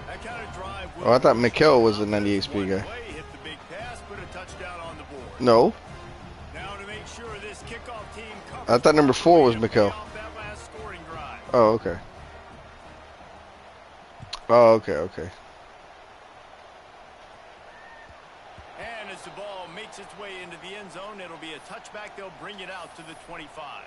That kind of drive Oh, I thought Mikel was the 98 speed guy. hit the big pass, put a touchdown on the board. No, Now to make sure this kickoff team covers I thought number 4 was Mikel. off that last scoring drive. Oh, okay. Oh, okay, okay. And as the ball makes its way into the end zone, it'll be a touchback. They'll bring it out to the 25.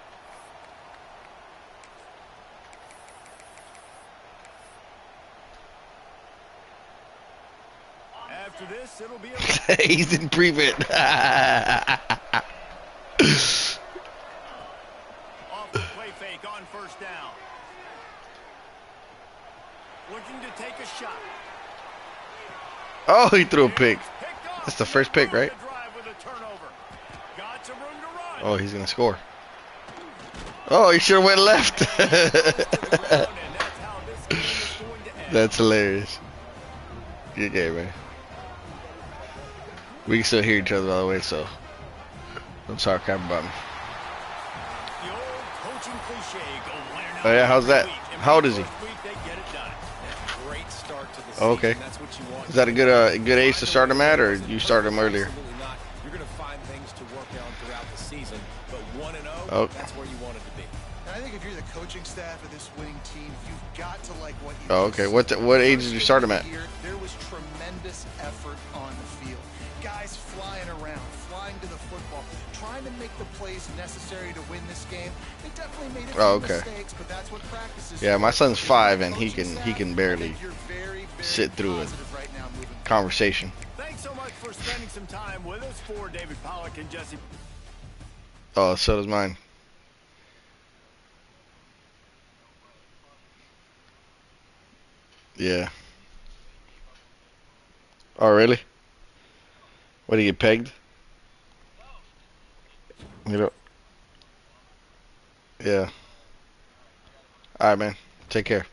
After this, it'll be a He's in prevent. off the play fake on first down. Looking to take a shot. Oh, he threw a pick. Picked off. That's the first pick, right? Drive with a turnover. Got some room to run. Oh, he's gonna score. Oh, he should have went left. And that's how this game is going to end. That's hilarious. Good game, man. We can still hear each other, by the way, so don't talk crap about me. The old coaching cliche, go win or not Oh, yeah, how's every that? week. And How old is he? first week, they get it done. Great start to the Oh, okay. season. That's what you want. Is that a good age to start him at, or you started him earlier? Absolutely not. You're going to find things to work on throughout the season, but 1-0, Oh. that's where you want it to be. And I think if you're the coaching staff of this winning team, you've got to like what you Oh, okay. What age did you start him at? There was tremendous effort on the field. Guys flying around, flying to the football, trying to make the plays necessary to win this game. They definitely made a few Oh, okay. mistakes, but that's what practice is. Yeah, for. my son's If you're 5 the and he coaching can staff, barely I think you're very, very sit through a positive right now moving forward. conversation. Thanks so much for spending some time with us. For David Pollack and Jesse. Oh, so does mine. Yeah. Oh, really? What, did he get pegged? You know. Yeah. All right, man. Take care.